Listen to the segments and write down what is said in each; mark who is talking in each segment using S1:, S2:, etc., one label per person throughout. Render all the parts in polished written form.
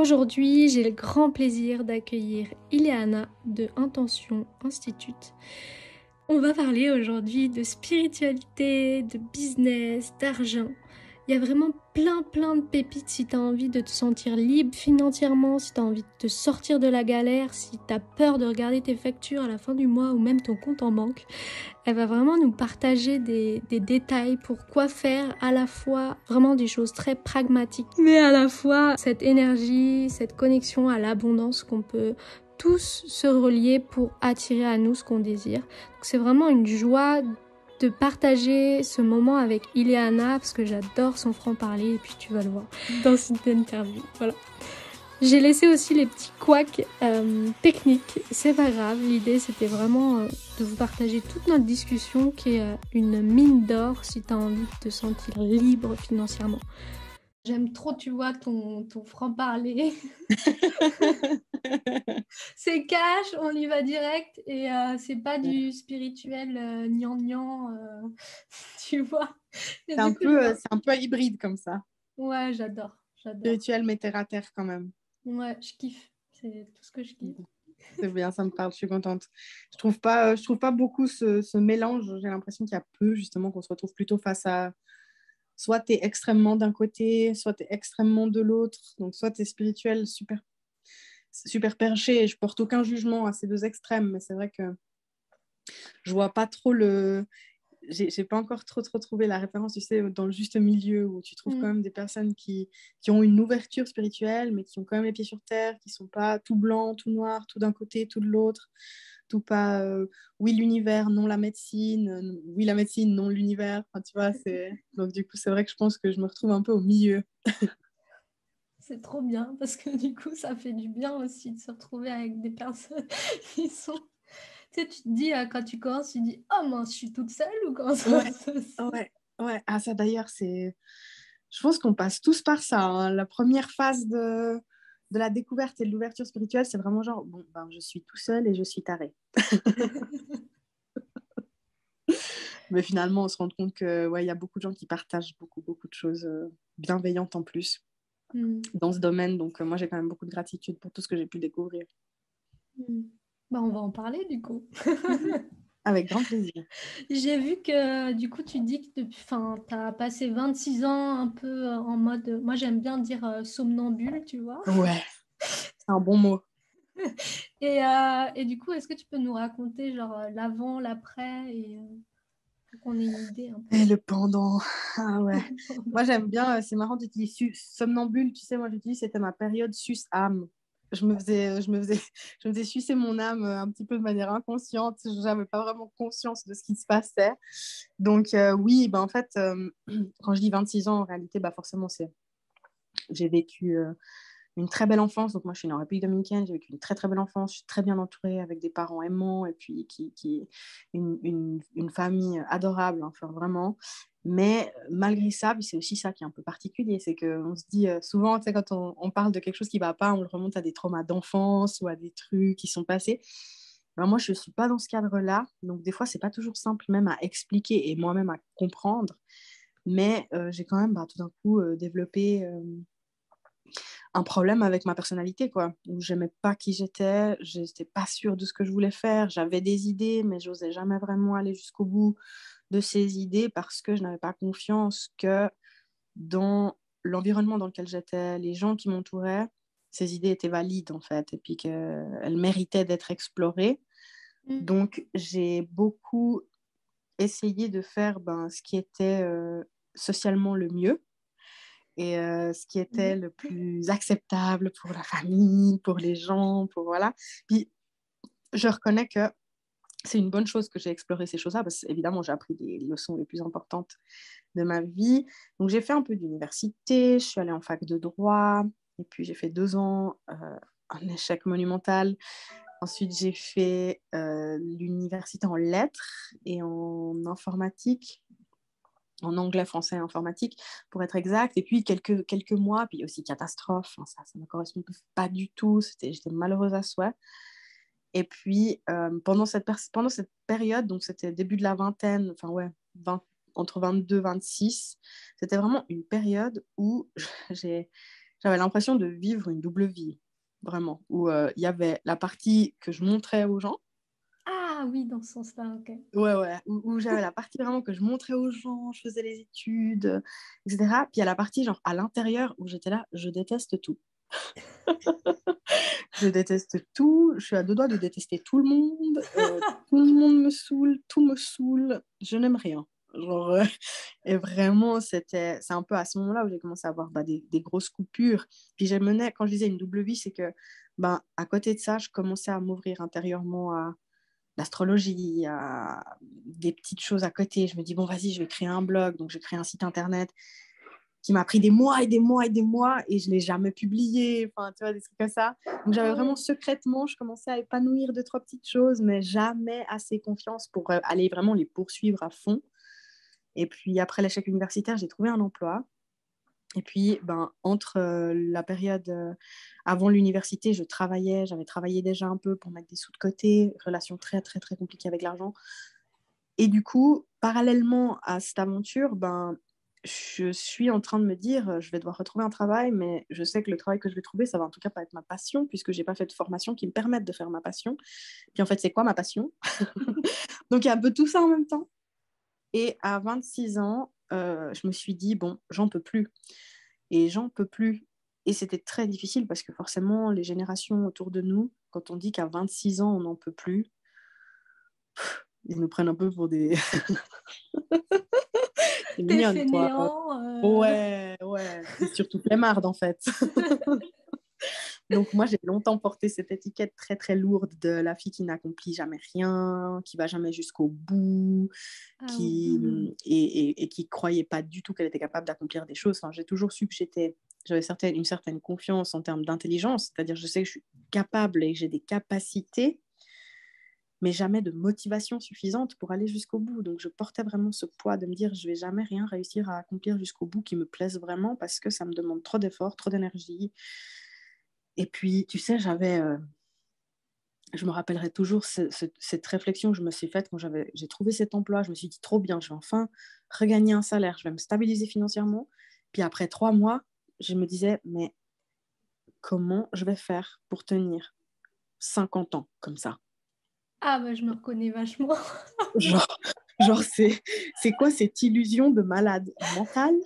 S1: Aujourd'hui, j'ai le grand plaisir d'accueillir Ileana de Intention Institute. On va parler aujourd'hui de spiritualité, de business, d'argent. Il y a vraiment plein de pépites si tu as envie de te sentir libre financièrement, si tu as envie de te sortir de la galère, si tu as peur de regarder tes factures à la fin du mois ou même ton compte en banque. Elle va vraiment nous partager des détails pour quoi faire, à la fois vraiment des choses très pragmatiques, mais à la fois cette énergie, cette connexion à l'abondance qu'on peut tous se relier pour attirer à nous ce qu'on désire. Donc c'est vraiment une joie de partager ce moment avec Ileana parce que j'adore son franc-parler et puis tu vas le voir dans cette interview. Voilà. J'ai laissé aussi les petits couacs techniques, c'est pas grave, l'idée c'était vraiment de vous partager toute notre discussion qui est une mine d'or si tu as envie de te sentir libre financièrement. J'aime trop, tu vois, ton franc-parler. C'est cash, on y va direct et c'est pas du spirituel gnangnan, tu vois. Et du coup,
S2: C'est un peu hybride comme ça.
S1: ouais, j'adore.
S2: Spirituel mais terre à terre quand même.
S1: Ouais, je kiffe. C'est tout ce que je kiffe.
S2: C'est bien, ça me parle, je suis contente. Je trouve pas beaucoup ce mélange. J'ai l'impression qu'il y a peu, justement, qu'on se retrouve plutôt face à soit tu es extrêmement d'un côté, soit tu es extrêmement de l'autre. Donc, soit tu es spirituel, super perché. Et je porte aucun jugement à ces deux extrêmes, mais c'est vrai que je vois pas trop le. J'ai pas encore trop trouvé la référence, tu sais, dans le juste milieu où tu trouves quand même des personnes qui ont une ouverture spirituelle, mais qui ont quand même les pieds sur terre, qui sont pas tout blanc, tout noir, tout d'un côté, tout de l'autre, tout pas oui l'univers, non la médecine, oui la médecine, non l'univers. Enfin, tu vois, donc du coup, c'est vrai que je pense que je me retrouve un peu au milieu.
S1: C'est trop bien parce que du coup, ça fait du bien aussi de se retrouver avec des personnes qui sont. Tu sais, tu te dis, quand tu commences, tu dis, oh mince, je suis toute seule ou comment ça
S2: Ouais,
S1: se passe.
S2: ouais. Ah, ça d'ailleurs, c'est. Je pense qu'on passe tous par ça, hein. La première phase de la découverte et de l'ouverture spirituelle, c'est vraiment genre, bon, ben, je suis tout seul et je suis taré. Mais finalement, on se rend compte que, ouais, il y a beaucoup de gens qui partagent beaucoup de choses bienveillantes en plus dans ce domaine. Donc, moi, j'ai quand même beaucoup de gratitude pour tout ce que j'ai pu découvrir.
S1: Bah, on va en parler du coup.
S2: Avec grand plaisir.
S1: J'ai vu que du coup, tu dis que tu as passé 26 ans un peu en mode, moi j'aime bien dire somnambule, tu vois.
S2: Ouais, c'est un bon mot.
S1: Et du coup, est-ce que tu peux nous raconter genre l'avant, l'après et pour qu'on ait une idée un peu.
S2: Et le pendant, ah ouais. Moi, j'aime bien, c'est marrant, tu dis somnambule, tu sais, moi, j'utilise, c'était ma période sus-âme. Je me faisais sucer mon âme un petit peu de manière inconsciente. Je n'avais pas vraiment conscience de ce qui se passait. Donc, oui, ben, en fait, quand je dis 26 ans, en réalité, bah, forcément, j'ai vécu une très belle enfance. Donc, moi, je suis née en République dominicaine. J'ai vécu une très belle enfance. Je suis très bien entourée avec des parents aimants et puis une famille adorable, enfin, vraiment. Mais malgré ça, c'est aussi ça qui est un peu particulier, c'est qu'on se dit souvent, tu sais, quand on parle de quelque chose qui ne va pas, on le remonte à des traumas d'enfance ou à des trucs qui sont passés. Ben, moi, je ne suis pas dans ce cadre-là, donc des fois, c'est pas toujours simple même à expliquer et moi-même à comprendre, mais j'ai quand même tout d'un coup développé un problème avec ma personnalité, quoi, où j'aimais pas qui j'étais, j'étais pas sûre de ce que je voulais faire, j'avais des idées, mais j'osais jamais vraiment aller jusqu'au bout de ces idées parce que je n'avais pas confiance que dans l'environnement dans lequel j'étais, les gens qui m'entouraient, ces idées étaient valides en fait, et puis qu'elles méritaient d'être explorées. Donc j'ai beaucoup essayé de faire ce qui était socialement le mieux et ce qui était le plus acceptable pour la famille, pour les gens, pour voilà. Puis je reconnais que c'est une bonne chose que j'ai exploré ces choses-là parce qu'évidemment, j'ai appris les leçons les plus importantes de ma vie. Donc, j'ai fait un peu d'université, je suis allée en fac de droit, et puis j'ai fait 2 ans, un échec monumental. Ensuite, j'ai fait l'université en lettres et en informatique, en anglais, français, informatique, pour être exact. Et puis, quelques mois, puis aussi catastrophe, enfin, ça ne me correspond pas du tout, j'étais malheureuse à souhait. Et puis, pendant cette période, donc c'était début de la vingtaine, enfin ouais, entre 22 et 26, c'était vraiment une période où j'ai j'avais l'impression de vivre une double vie, vraiment, où il y avait la partie que je montrais aux gens.
S1: Ah oui, dans ce sens-là, ok.
S2: Ouais, ouais, où j'avais la partie vraiment que je montrais aux gens, je faisais les études, etc. Puis il y a la partie, genre, à l'intérieur, où j'étais là, je déteste tout. Je déteste tout, je suis à deux doigts de détester tout le monde, tout le monde me saoule, tout me saoule, je n'aime rien. Genre, et vraiment, c'est un peu à ce moment-là où j'ai commencé à avoir des grosses coupures. Puis quand je disais une double vie, c'est que à côté de ça, je commençais à m'ouvrir intérieurement à l'astrologie, à des petites choses à côté. Je me dis, bon, vas-y, je vais créer un blog. Donc, j'ai créé un site internet qui m'a pris des mois et des mois et des mois et je ne l'ai jamais publié. Enfin, tu vois, des trucs comme ça. Donc, j'avais vraiment secrètement, je commençais à épanouir deux, trois petites choses, mais jamais assez confiance pour aller vraiment les poursuivre à fond. Et puis, après l'échec universitaire, j'ai trouvé un emploi. Et puis, entre la période avant l'université, j'avais travaillé déjà un peu pour mettre des sous de côté, relation très, très, très compliquée avec l'argent. Et du coup, parallèlement à cette aventure, je suis en train de me dire, je vais devoir retrouver un travail, mais je sais que le travail que je vais trouver, ça va en tout cas pas être ma passion, puisque j'ai pas fait de formation qui me permette de faire ma passion. Puis en fait, c'est quoi ma passion? Donc il y a un peu tout ça en même temps. Et à 26 ans, je me suis dit, bon, j'en peux plus. Et j'en peux plus. Et c'était très difficile parce que forcément, les générations autour de nous, quand on dit qu'à 26 ans, on n'en peut plus, ils nous prennent un peu pour des... C'est
S1: T'es
S2: mignonne, toi.
S1: fainéant.
S2: Ouais, ouais. C'est surtout flemmarde, en fait. Donc, moi, j'ai longtemps porté cette étiquette très, très lourde de la fille qui n'accomplit jamais rien, qui va jamais jusqu'au bout,
S1: Ah oui.
S2: et qui croyait pas du tout qu'elle était capable d'accomplir des choses. Enfin, j'ai toujours su que j'avais une certaine confiance en termes d'intelligence, c'est-à-dire je sais que je suis capable et que j'ai des capacités, mais jamais de motivation suffisante pour aller jusqu'au bout. Donc, je portais vraiment ce poids de me dire, je vais jamais rien réussir à accomplir jusqu'au bout qui me plaise vraiment parce que ça me demande trop d'efforts, trop d'énergie. Et puis, tu sais, je me rappellerai toujours cette réflexion que je me suis faite quand j'ai trouvé cet emploi. Je me suis dit, trop bien, je vais enfin regagner un salaire, je vais me stabiliser financièrement. Puis après 3 mois, je me disais, mais comment je vais faire pour tenir 50 ans comme ça?
S1: Ah bah je me reconnais vachement.
S2: Genre, c'est quoi cette illusion de malade mentale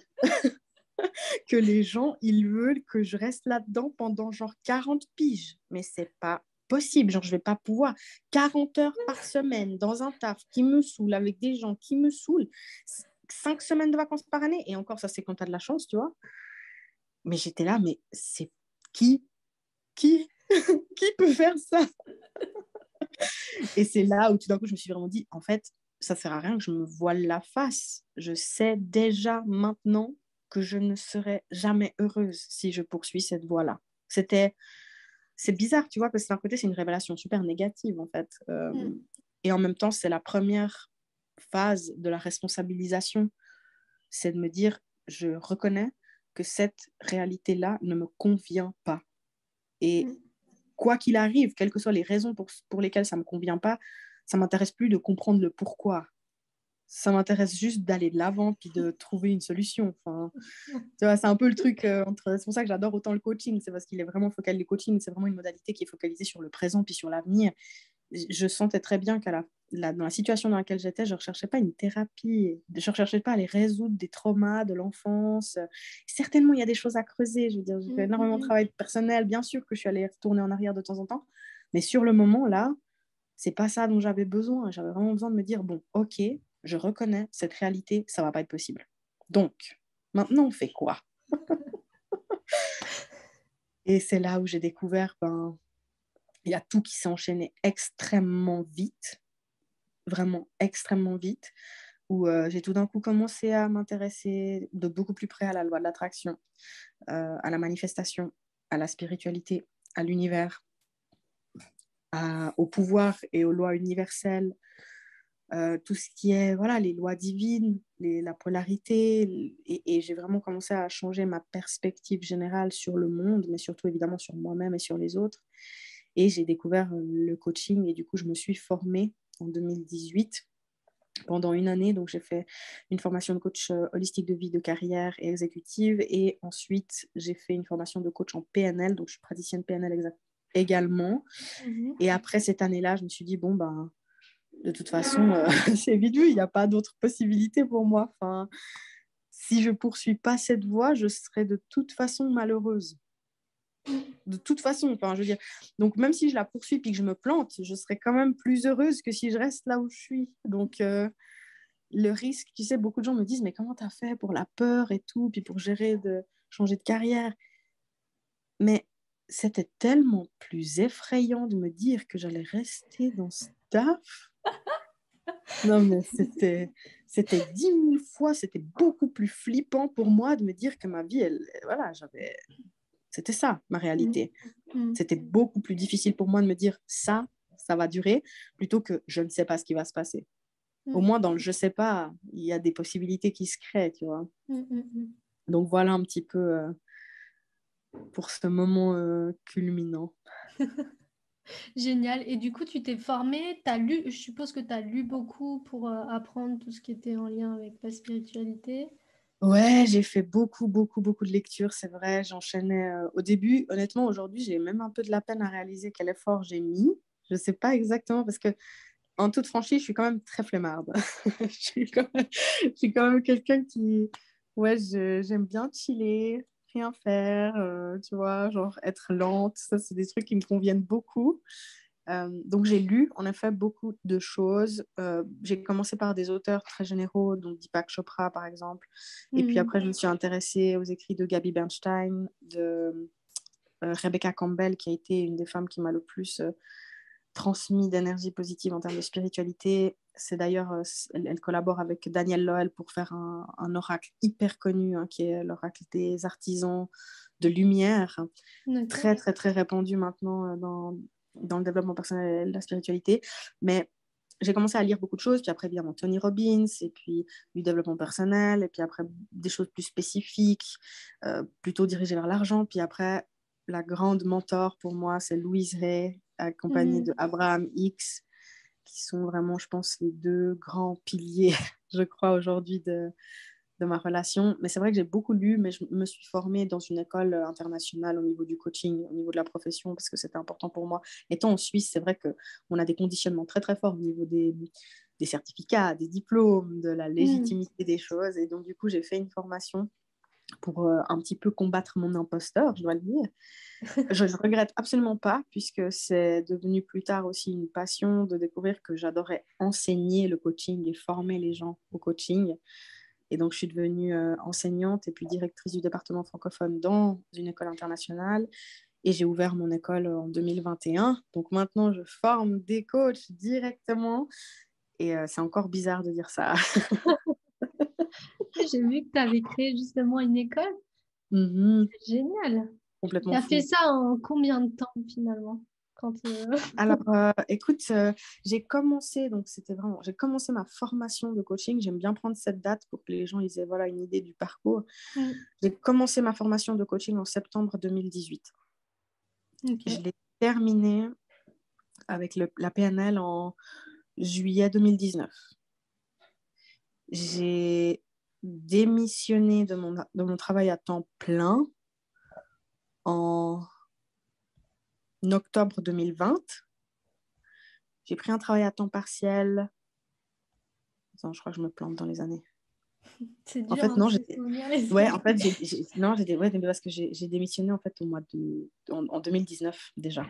S2: que les gens, ils veulent que je reste là-dedans pendant genre 40 piges. Mais c'est pas possible. Genre, je vais pas pouvoir. 40 heures par semaine dans un taf qui me saoule, avec des gens qui me saoulent. 5 semaines de vacances par année. Et encore, ça, c'est quand tu as de la chance, tu vois. Mais j'étais là, mais c'est qui Qui Qui peut faire ça? Et c'est là où tout d'un coup, je me suis vraiment dit, en fait, ça sert à rien que je me voile la face. Je sais déjà maintenant que je ne serai jamais heureuse si je poursuis cette voie-là. C'est bizarre, tu vois, parce que d'un côté, c'est une révélation super négative, en fait. Et en même temps, c'est la première phase de la responsabilisation. C'est de me dire, je reconnais que cette réalité-là ne me convient pas. Et quoi qu'il arrive, quelles que soient les raisons pour lesquelles ça ne me convient pas, ça ne m'intéresse plus de comprendre le pourquoi. Ça m'intéresse juste d'aller de l'avant puis de trouver une solution. Enfin, tu vois, c'est un peu le truc c'est pour ça que j'adore autant le coaching, c'est parce qu'il est vraiment focalisé. Le coaching, c'est vraiment une modalité qui est focalisée sur le présent puis sur l'avenir. Je sentais très bien dans la situation dans laquelle j'étais, je ne recherchais pas une thérapie, je ne recherchais pas à aller résoudre des traumas de l'enfance. Certainement, il y a des choses à creuser. Je veux dire, j'ai fait énormément de travail personnel. Bien sûr que je suis allée retourner en arrière de temps en temps, mais sur le moment, là, c'est pas ça dont j'avais besoin. J'avais vraiment besoin de me dire, bon, ok, je reconnais cette réalité, ça va pas être possible. Donc, maintenant, on fait quoi? Et c'est là où j'ai découvert, il y a tout qui s'est enchaîné extrêmement vite, vraiment extrêmement vite, où j'ai tout d'un coup commencé à m'intéresser de beaucoup plus près à la loi de l'attraction, à la manifestation, à la spiritualité, à l'univers, au pouvoir et aux lois universelles, tout ce qui est voilà, les lois divines, la polarité, et j'ai vraiment commencé à changer ma perspective générale sur le monde, mais surtout évidemment sur moi-même et sur les autres. Et j'ai découvert le coaching et du coup, je me suis formée en 2018 pendant une année. Donc, j'ai fait une formation de coach holistique de vie, de carrière et exécutive. Et ensuite, j'ai fait une formation de coach en PNL. Donc, je suis praticienne PNL également. Et après cette année-là, je me suis dit, bon, ben, de toute façon, c'est vite vu. Il n'y a pas d'autre possibilité pour moi. Enfin, si je ne poursuis pas cette voie, je serai de toute façon malheureuse. De toute façon, enfin, je veux dire. Donc, même si je la poursuis puis que je me plante, je serai quand même plus heureuse que si je reste là où je suis. Donc, le risque, tu sais, beaucoup de gens me disent, mais comment tu as fait pour la peur et tout, puis pour changer de carrière. Mais c'était tellement plus effrayant de me dire que j'allais rester dans ce taf. Non, mais c'était 10 000 fois, c'était beaucoup plus flippant pour moi de me dire que ma vie, voilà, c'était ça, ma réalité. C'était beaucoup plus difficile pour moi de me dire ça va durer, plutôt que je ne sais pas ce qui va se passer. Au moins, dans le je sais pas, il y a des possibilités qui se créent, tu vois. Donc, voilà un petit peu pour ce moment culminant.
S1: Génial. Et du coup, tu t'es formée, tu as lu, je suppose que tu as lu beaucoup pour apprendre tout ce qui était en lien avec la spiritualité.
S2: Ouais, j'ai fait beaucoup, beaucoup, beaucoup de lectures, c'est vrai. J'enchaînais au début. Honnêtement, aujourd'hui, j'ai même un peu de la peine à réaliser quel effort j'ai mis. Je sais pas exactement parce que, en toute franchise, je suis quand même très flemmarde. Je suis quand même quelqu'un qui, ouais, j'aime bien chiller, rien faire, tu vois, genre être lente. Ça, c'est des trucs qui me conviennent beaucoup. Donc, j'ai lu, en effet, beaucoup de choses. J'ai commencé par des auteurs très généraux, donc Deepak Chopra, par exemple. Et puis après, je me suis intéressée aux écrits de Gabby Bernstein, de Rebecca Campbell, qui a été une des femmes qui m'a le plus transmis d'énergie positive en termes de spiritualité. C'est d'ailleurs, elle collabore avec Daniel Loel pour faire un oracle hyper connu, hein, qui est l'oracle des artisans de lumière, très, très, très répandu maintenant dans le développement personnel et la spiritualité. Mais j'ai commencé à lire beaucoup de choses, puis après, évidemment, Tony Robbins, et puis du développement personnel, et puis après, des choses plus spécifiques, plutôt dirigées vers l'argent. Puis après, la grande mentor pour moi, c'est Louise Hay, accompagnée de Abraham Hicks, qui sont vraiment, je pense, les deux grands piliers, je crois, aujourd'hui de ma relation. Mais c'est vrai que j'ai beaucoup lu, mais je me suis formée dans une école internationale au niveau du coaching, au niveau de la profession, parce que c'était important pour moi. Étant en Suisse, c'est vrai qu'on a des conditionnements très, très forts au niveau des certificats, des diplômes, de la légitimité des choses. Et donc, du coup, j'ai fait une formation pour un petit peu combattre mon imposteur, je dois le dire. Je ne regrette absolument pas, puisque c'est devenu plus tard aussi une passion de découvrir que j'adorais enseigner le coaching et former les gens au coaching. Et donc, je suis devenue enseignante et puis directrice du département francophone dans une école internationale. Et j'ai ouvert mon école en 2021. Donc maintenant, je forme des coachs directement. Et c'est encore bizarre de dire ça.
S1: J'ai vu que tu avais créé justement une école. C'est génial. Tu
S2: Complètement
S1: as fait
S2: fou.
S1: ça en combien de temps finalement quand,
S2: Alors, écoute, j'ai commencé, donc c'était vraiment, j'ai commencé ma formation de coaching. J'aime bien prendre cette date pour que les gens ils aient voilà, une idée du parcours. J'ai commencé ma formation de coaching en septembre 2018. Je l'ai terminée avec la PNL en juillet 2019. J'ai démissionné de mon travail à temps plein en octobre 2020. J'ai pris un travail à temps partiel. Attends, je crois que je me plante dans les années.
S1: C'est dur,
S2: En fait,
S1: hein, de
S2: non,
S1: se souvenir les
S2: ouais,
S1: années.
S2: en fait, non, ouais, parce que j'ai démissionné en fait en 2019 déjà.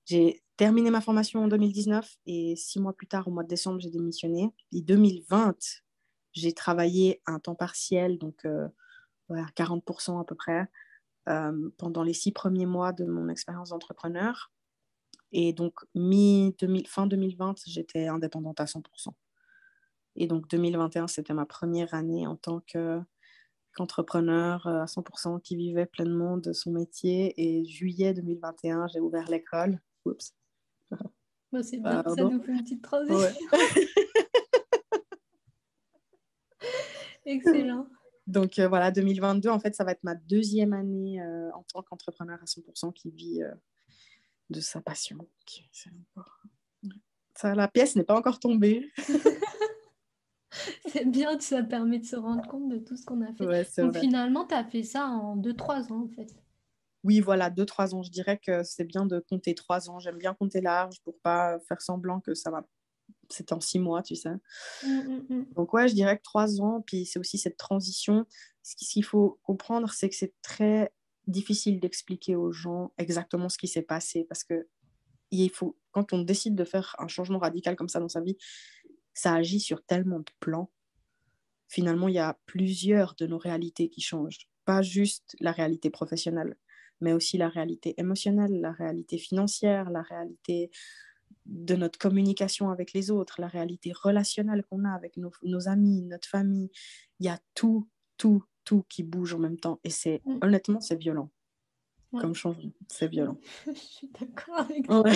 S2: J'ai terminé ma formation en 2019 et 6 mois plus tard, au mois de décembre, j'ai démissionné. Et 2020, j'ai travaillé un temps partiel, donc voilà, 40% à peu près, pendant les 6 premiers mois de mon expérience d'entrepreneur. Et donc, fin 2020, j'étais indépendante à 100%. Et donc, 2021, c'était ma première année en tant qu'entrepreneur à 100% qui vivait pleinement de son métier. Et juillet 2021, j'ai ouvert l'école. Oups.
S1: Bah, c'est bien, ça nous fait une petite
S2: Ouais.
S1: transition. Excellent.
S2: Donc voilà, 2022, en fait, ça va être ma deuxième année en tant qu'entrepreneur à 100% qui vit de sa passion. Ça, la pièce n'est pas encore tombée.
S1: C'est bien, ça permet de se rendre compte de tout ce qu'on a fait.
S2: Ouais, c'est
S1: Donc
S2: vrai.
S1: finalement, tu as fait ça en 2 3 ans en fait.
S2: Oui, voilà, 2, 3 ans. Je dirais que c'est bien de compter 3 ans. J'aime bien compter large pour pas faire semblant que ça va. C'est en 6 mois, tu sais.
S1: Mm.
S2: Donc ouais, je dirais que 3 ans. Puis c'est aussi cette transition. Ce qu'il faut comprendre, c'est que c'est très difficile d'expliquer aux gens exactement ce qui s'est passé parce que il faut, quand on décide de faire un changement radical comme ça dans sa vie, ça agit sur tellement de plans. Finalement, il y a plusieurs de nos réalités qui changent. Pas juste la réalité professionnelle, mais aussi la réalité émotionnelle, la réalité financière, la réalité de notre communication avec les autres, la réalité relationnelle qu'on a avec nos amis, notre famille. Il y a tout, tout, tout qui bouge en même temps. Et
S1: Mm.
S2: honnêtement, c'est violent.
S1: Ouais,
S2: Comme changement, c'est violent.
S1: je suis d'accord avec toi.
S2: Ouais.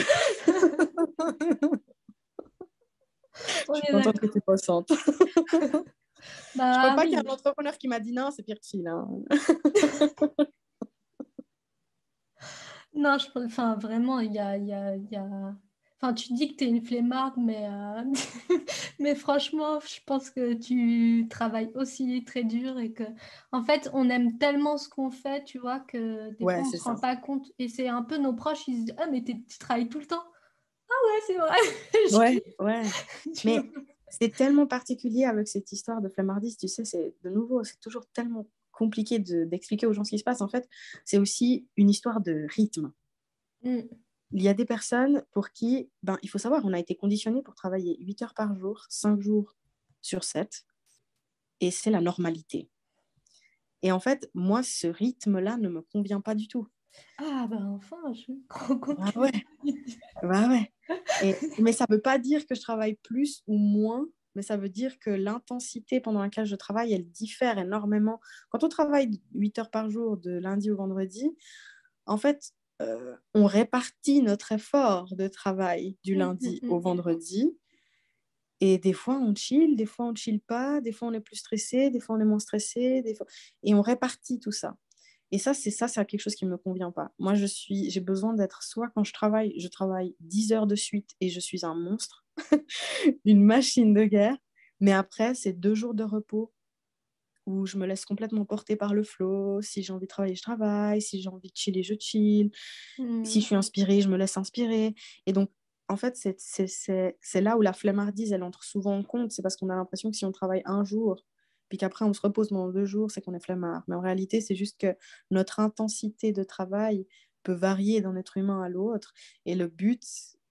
S1: On
S2: Je suis
S1: est
S2: contente que
S1: d'accord.
S2: tu te ressentes. Je crois
S1: Bah
S2: pas qu'il y a un
S1: oui.
S2: entrepreneur qui m'a dit non, c'est pire chill. Hein.
S1: Non, enfin, vraiment, Enfin, tu dis que tu es une flemmarde, mais franchement, je pense que tu travailles aussi très dur et que, en fait, on aime tellement ce qu'on fait, tu vois, que des
S2: Ouais,
S1: fois, on
S2: c'est
S1: se rend
S2: ça.
S1: pas compte. Et c'est un peu nos proches, ils se disent, ah, mais tu travailles tout le temps. Ouais, c'est vrai.
S2: Ouais, ouais.
S1: Tu vois.
S2: Mais c'est tellement particulier avec cette histoire de flemmardise, tu sais, c'est de nouveau, c'est toujours tellement compliqué d'expliquer aux gens ce qui se passe. En fait, c'est aussi une histoire de rythme.
S1: Mm,
S2: Il y a des personnes pour qui, ben, il faut savoir, on a été conditionné pour travailler 8 heures par jour, 5 jours sur 7, et c'est la normalité. Et en fait, moi, ce rythme-là ne me convient pas du tout.
S1: ah, bah enfin, je me rends compte
S2: Ah
S1: que...
S2: ouais, bah ouais. Mais ça ne veut pas dire que je travaille plus ou moins, mais ça veut dire que l'intensité pendant laquelle je travaille, elle diffère énormément. Quand on travaille 8 heures par jour, de lundi au vendredi, en fait, on répartit notre effort de travail du
S1: Mm,
S2: lundi au
S1: mm,
S2: vendredi. Et des fois, on chill, des fois, on chill pas, des fois, on est plus stressé, des fois, on est moins stressé, des fois... et on répartit tout ça. Et ça, c'est quelque chose qui ne me convient pas. Moi, j'ai besoin d'être, soit quand je travaille 10 heures de suite et je suis un monstre, une machine de guerre, mais après, c'est 2 jours de repos où je me laisse complètement porter par le flow. Si j'ai envie de travailler, je travaille. Si j'ai envie de chiller, je chill. Si
S1: mm.
S2: je suis inspirée, je me laisse inspirer. Et donc, en fait, c'est là où la flemmardise, elle entre souvent en compte. C'est parce qu'on a l'impression que si on travaille un jour, puis qu'après on se repose pendant 2 jours, c'est qu'on est flemmard. Mais en réalité, c'est juste que notre intensité de travail peut varier d'un être humain à l'autre. Et le but,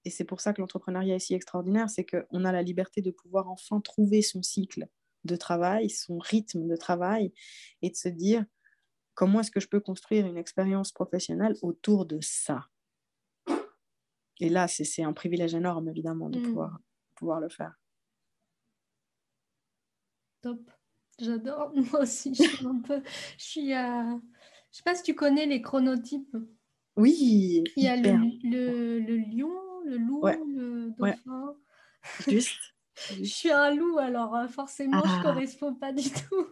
S2: et c'est pour ça que l'entrepreneuriat est si extraordinaire, c'est qu'on a la liberté de pouvoir enfin trouver son cycle de travail, son rythme de travail, et de se dire comment est-ce que je peux construire une expérience professionnelle autour de ça. Et là, c'est un privilège énorme, évidemment, de
S1: Mm.
S2: pouvoir le faire.
S1: Top. J'adore. Moi aussi, je suis un peu. Je suis à. Je sais pas si tu connais les chronotypes.
S2: Oui,
S1: Il y a
S2: hyper.
S1: le lion, le
S2: Ouais,
S1: loup, le
S2: ouais,
S1: dauphin.
S2: juste,
S1: Je
S2: juste.
S1: suis un loup, alors forcément, je
S2: Ah,
S1: corresponds pas du tout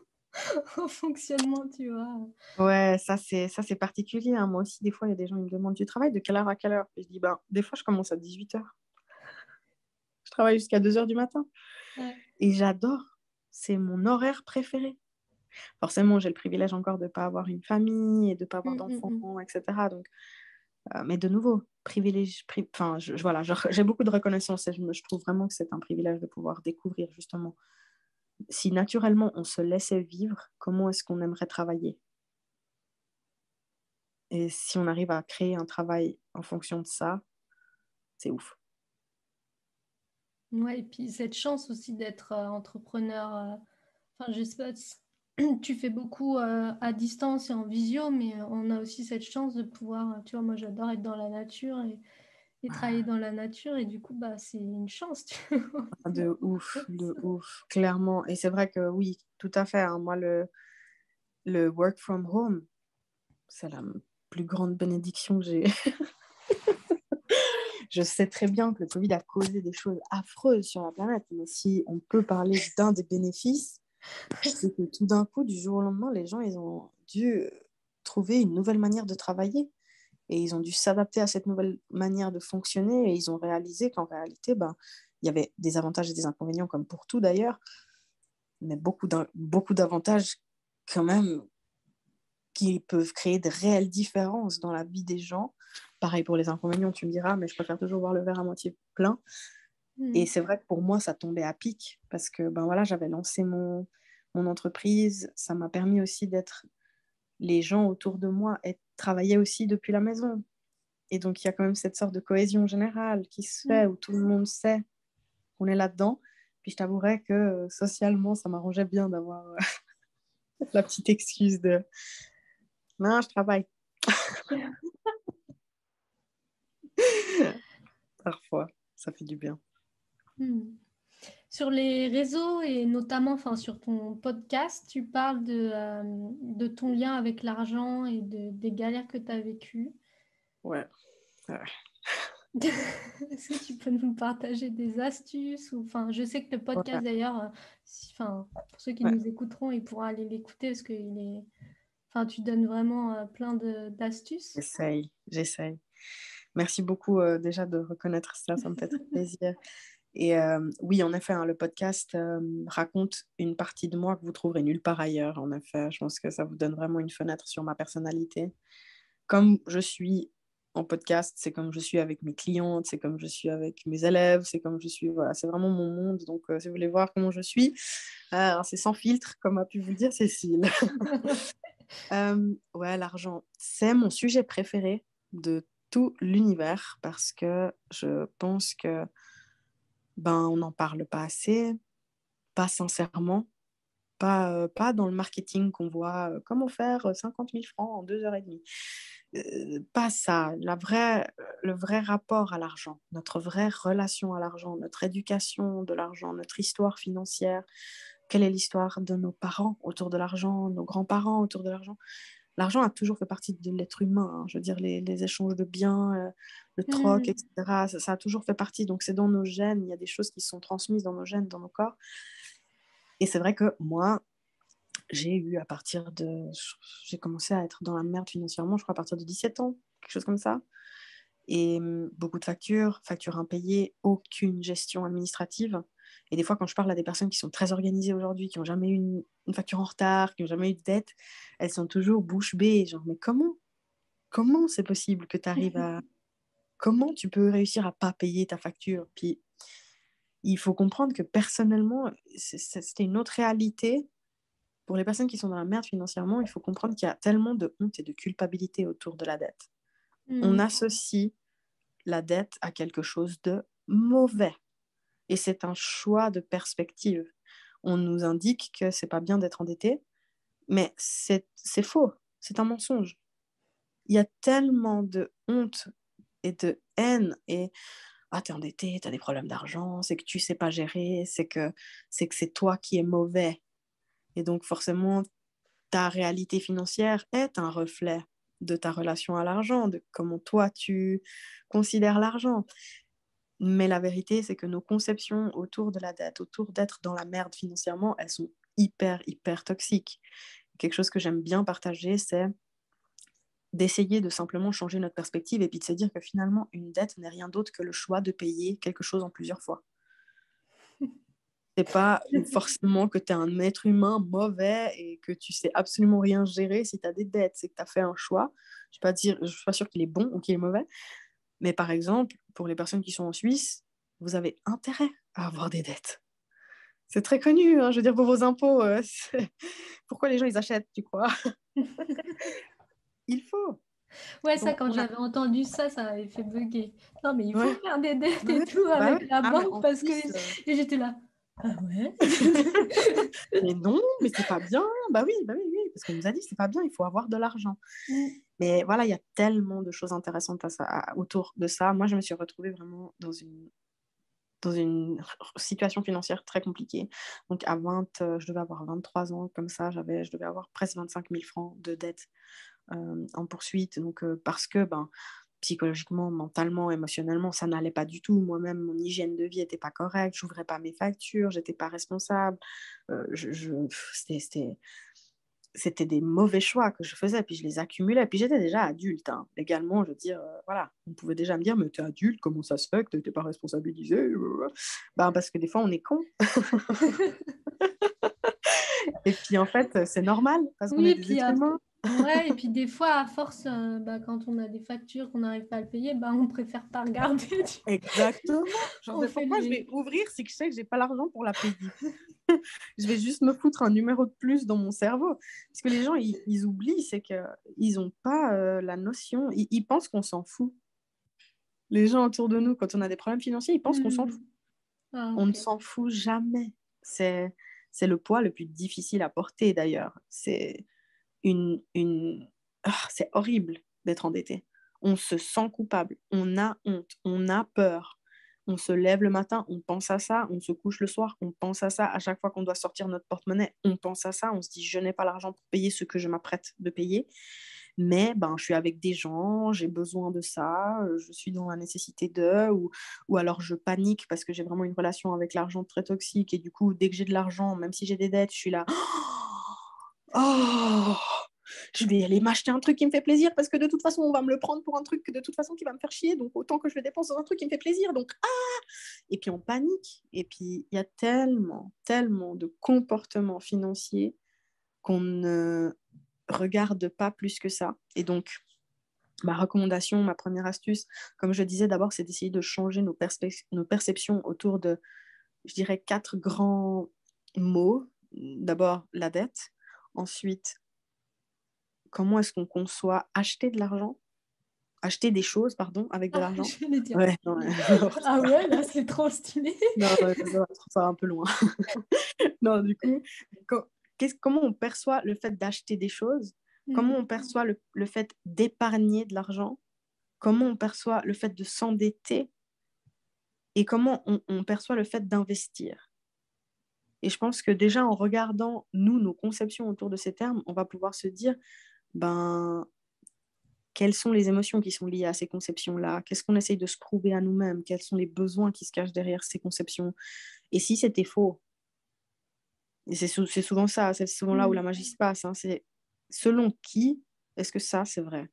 S1: au fonctionnement, tu vois.
S2: ouais, ça c'est particulier. Hein. Moi aussi, des fois, il y a des gens qui me demandent du travail, de quelle heure à quelle heure? Et je dis, ben, des fois, je commence à 18 heures. Je travaille jusqu'à 2 heures du matin.
S1: Ouais.
S2: Et j'adore. C'est mon horaire préféré. Forcément, j'ai le privilège encore de ne pas avoir une famille et de ne pas avoir
S1: Mm, mm,
S2: d'enfants,
S1: mm.
S2: etc. Donc, mais de nouveau, enfin, voilà, j'ai beaucoup de reconnaissance et je trouve vraiment que c'est un privilège de pouvoir découvrir justement si naturellement on se laissait vivre, comment est-ce qu'on aimerait travailler? Et si on arrive à créer un travail en fonction de ça, c'est ouf.
S1: Ouais, et puis cette chance aussi d'être entrepreneur. Enfin, je sais pas, tu fais beaucoup à distance et en visio, mais on a aussi cette chance de pouvoir, tu vois, moi j'adore être dans la nature et travailler dans la nature, et du coup, bah, c'est une chance, tu vois.
S2: De ouf, clairement. Et c'est vrai que oui, tout à fait. Hein. Moi, le work from home, c'est la plus grande bénédiction que j'ai. Je sais très bien que le Covid a causé des choses affreuses sur la planète, mais si on peut parler d'un des bénéfices, c'est que tout d'un coup, du jour au lendemain, les gens, ils ont dû trouver une nouvelle manière de travailler et ils ont dû s'adapter à cette nouvelle manière de fonctionner et ils ont réalisé qu'en réalité, ben, il y avait des avantages et des inconvénients comme pour tout d'ailleurs, mais beaucoup d'avantages quand même qui peuvent créer de réelles différences dans la vie des gens. Pareil pour les inconvénients, tu me diras, mais je préfère toujours voir le verre à moitié plein. Et c'est vrai que pour moi, ça tombait à pic parce que ben voilà, j'avais lancé mon entreprise. Ça m'a permis aussi d'être les gens autour de moi et travailler aussi depuis la maison. Et donc, il y a quand même cette sorte de cohésion générale qui se fait où tout le monde sait qu'on est là-dedans. Puis je t'avouerais que socialement, ça m'arrangeait bien d'avoir la petite excuse de non, je travaille. Parfois, ça fait du bien.
S1: Sur les réseaux et notamment enfin, sur ton podcast, tu parles de ton lien avec l'argent et des galères que tu as vécues.
S2: Ouais.
S1: Est-ce que tu peux nous partager des astuces ou, enfin, je sais que le podcast d'ailleurs, enfin, pour ceux qui nous écouteront, ils pourront aller l'écouter parce que enfin, tu donnes vraiment plein d'astuces.
S2: J'essaye. Merci beaucoup déjà de reconnaître ça, ça me fait très plaisir. Et oui, en effet, le podcast raconte une partie de moi que vous trouverez nulle part ailleurs. En effet, je pense que ça vous donne vraiment une fenêtre sur ma personnalité. Comme je suis en podcast, c'est comme je suis avec mes clientes, c'est comme je suis avec mes élèves, c'est comme je suis, voilà, c'est vraiment mon monde. Donc, si vous voulez voir comment je suis, c'est sans filtre, comme a pu vous le dire Cécile. Ouais, l'argent, c'est mon sujet préféré de tout l'univers parce que je pense que on n'en parle pas assez, pas sincèrement, pas dans le marketing qu'on voit comment faire 50 000 francs en 2 heures et demie. Pas ça, le vrai rapport à l'argent, notre vraie relation à l'argent, notre éducation de l'argent, notre histoire financière, quelle est l'histoire de nos parents autour de l'argent, nos grands-parents autour de l'argent. L'argent a toujours fait partie de l'être humain, hein. Je veux dire, les échanges de biens, le troc, etc., ça a toujours fait partie. Donc, c'est dans nos gènes, il y a des choses qui sont transmises dans nos gènes, dans nos corps. Et c'est vrai que moi, j'ai commencé à être dans la merde financièrement, je crois, à partir de 17 ans, quelque chose comme ça. Et beaucoup de factures impayées, aucune gestion administrative. Et des fois, quand je parle à des personnes qui sont très organisées aujourd'hui, qui n'ont jamais eu une facture en retard, qui n'ont jamais eu de dette, elles sont toujours bouche bée. Genre, mais comment c'est possible que tu arrives à... Comment tu peux réussir à pas payer ta facture? Puis, il faut comprendre que personnellement, c'était une autre réalité. Pour les personnes qui sont dans la merde financièrement, il faut comprendre qu'il y a tellement de honte et de culpabilité autour de la dette. On associe la dette à quelque chose de mauvais. Et c'est un choix de perspective. On nous indique que c'est pas bien d'être endetté, mais c'est faux. C'est un mensonge. Il y a tellement de honte et de haine et t'es endetté, t'as des problèmes d'argent, c'est que tu sais pas gérer, c'est que c'est toi qui es mauvais. Et donc forcément, ta réalité financière est un reflet de ta relation à l'argent, de comment toi tu considères l'argent. Mais la vérité, c'est que nos conceptions autour de la dette, autour d'être dans la merde financièrement, elles sont hyper, hyper toxiques. Quelque chose que j'aime bien partager, c'est d'essayer de simplement changer notre perspective et puis de se dire que finalement, une dette n'est rien d'autre que le choix de payer quelque chose en plusieurs fois. C'est pas forcément que tu es un être humain mauvais et que tu sais absolument rien gérer si tu as des dettes. C'est que tu as fait un choix. Je ne suis pas sûre qu'il est bon ou qu'il est mauvais. Mais par exemple, pour les personnes qui sont en Suisse, vous avez intérêt à avoir des dettes. C'est très connu, hein, je veux dire, pour vos impôts. Pourquoi les gens, ils achètent, tu crois? Il faut.
S1: Ouais, ça, quand j'avais entendu ça, ça m'avait fait bugger. Non, mais il faut
S2: Ouais.
S1: faire des dettes et tout avec la
S2: mais
S1: banque
S2: en
S1: parce que...
S2: Suisse,
S1: Et j'étais là, ah ouais?
S2: mais non, mais c'est pas bien. Bah oui, parce qu'on nous a dit c'est pas bien, il faut avoir de l'argent. Mais voilà, il y a tellement de choses intéressantes autour de ça. Moi, je me suis retrouvée vraiment dans une situation financière très compliquée. Donc, je devais avoir 23 ans, comme ça, je devais avoir presque 25 000 francs de dette en poursuite. Donc, parce que psychologiquement, mentalement, émotionnellement, ça n'allait pas du tout. Moi-même, mon hygiène de vie n'était pas correcte, je n'ouvrais pas mes factures, je n'étais pas responsable. C'était des mauvais choix que je faisais, puis je les accumulais. Puis j'étais déjà adulte, hein. Légalement, je veux dire, voilà, on pouvait déjà me dire, mais t'es adulte, comment ça se fait que t'étais pas responsabilisé? Parce que des fois, on est con. Et puis en fait, c'est normal parce qu'on
S1: Oui,
S2: est
S1: et
S2: des
S1: puis
S2: êtres humains.
S1: ouais, et puis des fois, à force, quand on a des factures qu'on n'arrive pas à le payer, on préfère pas regarder.
S2: Exactement. Genre,
S1: On
S2: mais
S1: fait
S2: pourquoi je
S1: les.
S2: vais ouvrir si je sais que j'ai pas l'argent pour la payer? Je vais juste me foutre un numéro de plus dans mon cerveau. Parce que les gens, ils oublient, c'est qu'ils n'ont pas la notion. Ils pensent qu'on s'en fout. Les gens autour de nous, quand on a des problèmes financiers, ils pensent qu'on s'en fout.
S1: Ah,
S2: On ne
S1: ok.
S2: s'en fout jamais. C'est le poids le plus difficile à porter, d'ailleurs. C'est horrible d'être endetté. On se sent coupable, on a honte, on a peur. On se lève le matin, on pense à ça, on se couche le soir, on pense à ça. À chaque fois qu'on doit sortir notre porte-monnaie, on pense à ça, on se dit je n'ai pas l'argent pour payer ce que je m'apprête de payer. Mais je suis avec des gens, j'ai besoin de ça, je suis dans la nécessité d'eux, ou alors je panique parce que j'ai vraiment une relation avec l'argent très toxique et du coup, dès que j'ai de l'argent, même si j'ai des dettes, je suis là, oh, je vais aller m'acheter un truc qui me fait plaisir parce que de toute façon, on va me le prendre pour un truc de toute façon qui va me faire chier, donc autant que je le dépense dans un truc qui me fait plaisir, donc et puis on panique. Et puis il y a tellement, tellement de comportements financiers qu'on ne regarde pas plus que ça. Et donc, ma recommandation, ma première astuce, comme je disais d'abord, c'est d'essayer de changer nos perceptions autour de, je dirais, 4 grands mots. D'abord, la dette. Ensuite, comment est-ce qu'on conçoit acheter de l'argent, acheter des choses, pardon, avec de
S1: Ah,
S2: l'argent.
S1: j'allais dire.
S2: Ouais, non,
S1: Ah ouais, là, c'est trop stylé.
S2: non, ça va un peu loin. Non, du coup, comment on perçoit le fait d'acheter des choses, comment on perçoit le fait d'épargner de l'argent, comment on perçoit le fait de s'endetter et comment on perçoit le fait d'investir. Et je pense que déjà en regardant, nous, nos conceptions autour de ces termes, on va pouvoir se dire, quelles sont les émotions qui sont liées à ces conceptions-là? Qu'est-ce qu'on essaye de se prouver à nous-mêmes? Quels sont les besoins qui se cachent derrière ces conceptions? Et si c'était faux? Et c'est souvent ça, c'est souvent là où la magie se passe. Hein. C'est selon qui est-ce que ça, c'est vrai?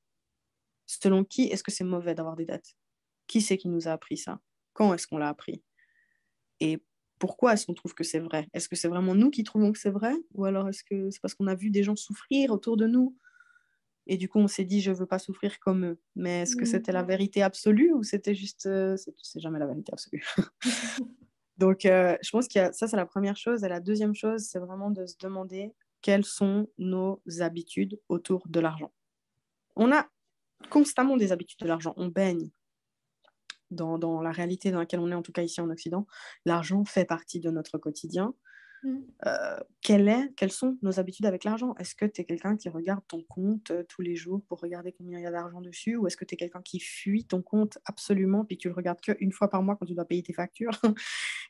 S2: Selon qui est-ce que c'est mauvais d'avoir des dettes? Qui c'est qui nous a appris ça? Quand est-ce qu'on l'a appris? Et pourquoi est-ce qu'on trouve que c'est vrai? Est-ce que c'est vraiment nous qui trouvons que c'est vrai? Ou alors est-ce que c'est parce qu'on a vu des gens souffrir autour de nous? Et du coup, on s'est dit, je ne veux pas souffrir comme eux. Mais est-ce que c'était la vérité absolue ou c'était juste... c'est jamais la vérité absolue. Donc, je pense que ça, c'est la première chose. Et la deuxième chose, c'est vraiment de se demander quelles sont nos habitudes autour de l'argent. On a constamment des habitudes de l'argent. On baigne dans la réalité dans laquelle on est, en tout cas ici en Occident. L'argent fait partie de notre quotidien. Quelles sont nos habitudes avec l'argent? Est-ce que tu es quelqu'un qui regarde ton compte tous les jours pour regarder combien il y a d'argent dessus, ou est-ce que tu es quelqu'un qui fuit ton compte absolument puis tu le regardes qu'une fois par mois quand tu dois payer tes factures?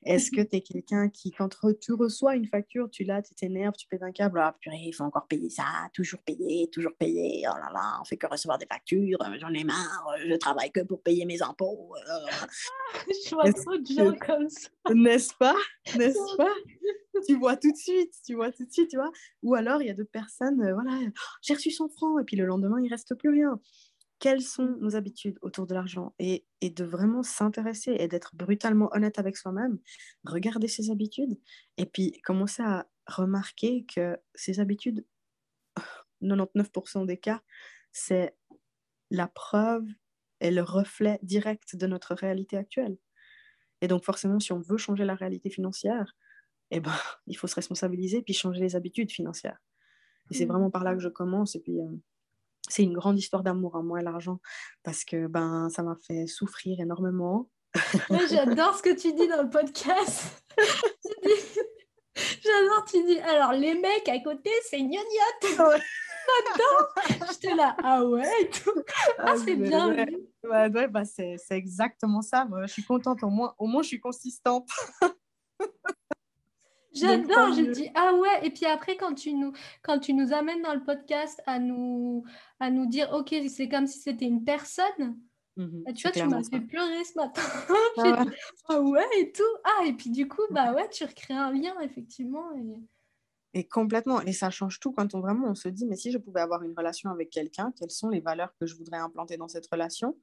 S2: Est-ce que tu es quelqu'un qui, quand tu reçois une facture, tu t'énerves, tu pètes un câble, ah purée, il faut encore payer ça, toujours payer, oh là là, on fait que recevoir des factures, j'en ai marre, je travaille que pour payer mes impôts.
S1: Je vois trop de gens comme ça.
S2: N'est-ce pas? N'est-ce pas? Tu vois tout de suite, tu vois. Ou alors, il y a d'autres personnes, voilà, j'ai reçu 100 francs, et puis le lendemain, il ne reste plus rien. Quelles sont nos habitudes autour de l'argent? Et de vraiment s'intéresser et d'être brutalement honnête avec soi-même, regarder ses habitudes, et puis commencer à remarquer que ces habitudes, 99% des cas, c'est la preuve et le reflet direct de notre réalité actuelle. Et donc, forcément, si on veut changer la réalité financière, il faut se responsabiliser puis changer les habitudes financières. Et c'est vraiment par là que je commence. Et puis, c'est une grande histoire d'amour, hein, moi et l'argent, parce que ça m'a fait souffrir énormément.
S1: Ouais, j'adore ce que tu dis dans le podcast. J'adore, tu dis, alors les mecs à côté, c'est gnognotte.
S2: Ouais.
S1: J'étais là, ah ouais, et tout. Ah, c'est bien
S2: ouais.
S1: vu.
S2: Ouais, c'est exactement ça. Moi, je suis contente, au moins je suis consistante. Donc, tant
S1: J'adore, je
S2: mieux.
S1: dis, ah ouais. Et puis après, quand tu nous amènes dans le podcast à nous dire, ok, c'est comme si c'était une personne. Tu
S2: C'est
S1: vois, tu m'as
S2: clairement
S1: fait
S2: ça.
S1: pleurer ce matin.
S2: Ah
S1: J'ai
S2: ouais.
S1: dit, ah ouais, et tout. Ah, et puis du coup, bah ouais, tu recrées un lien, effectivement.
S2: Et complètement. Et ça change tout quand on se dit, mais si je pouvais avoir une relation avec quelqu'un, quelles sont les valeurs que je voudrais implanter dans cette relation?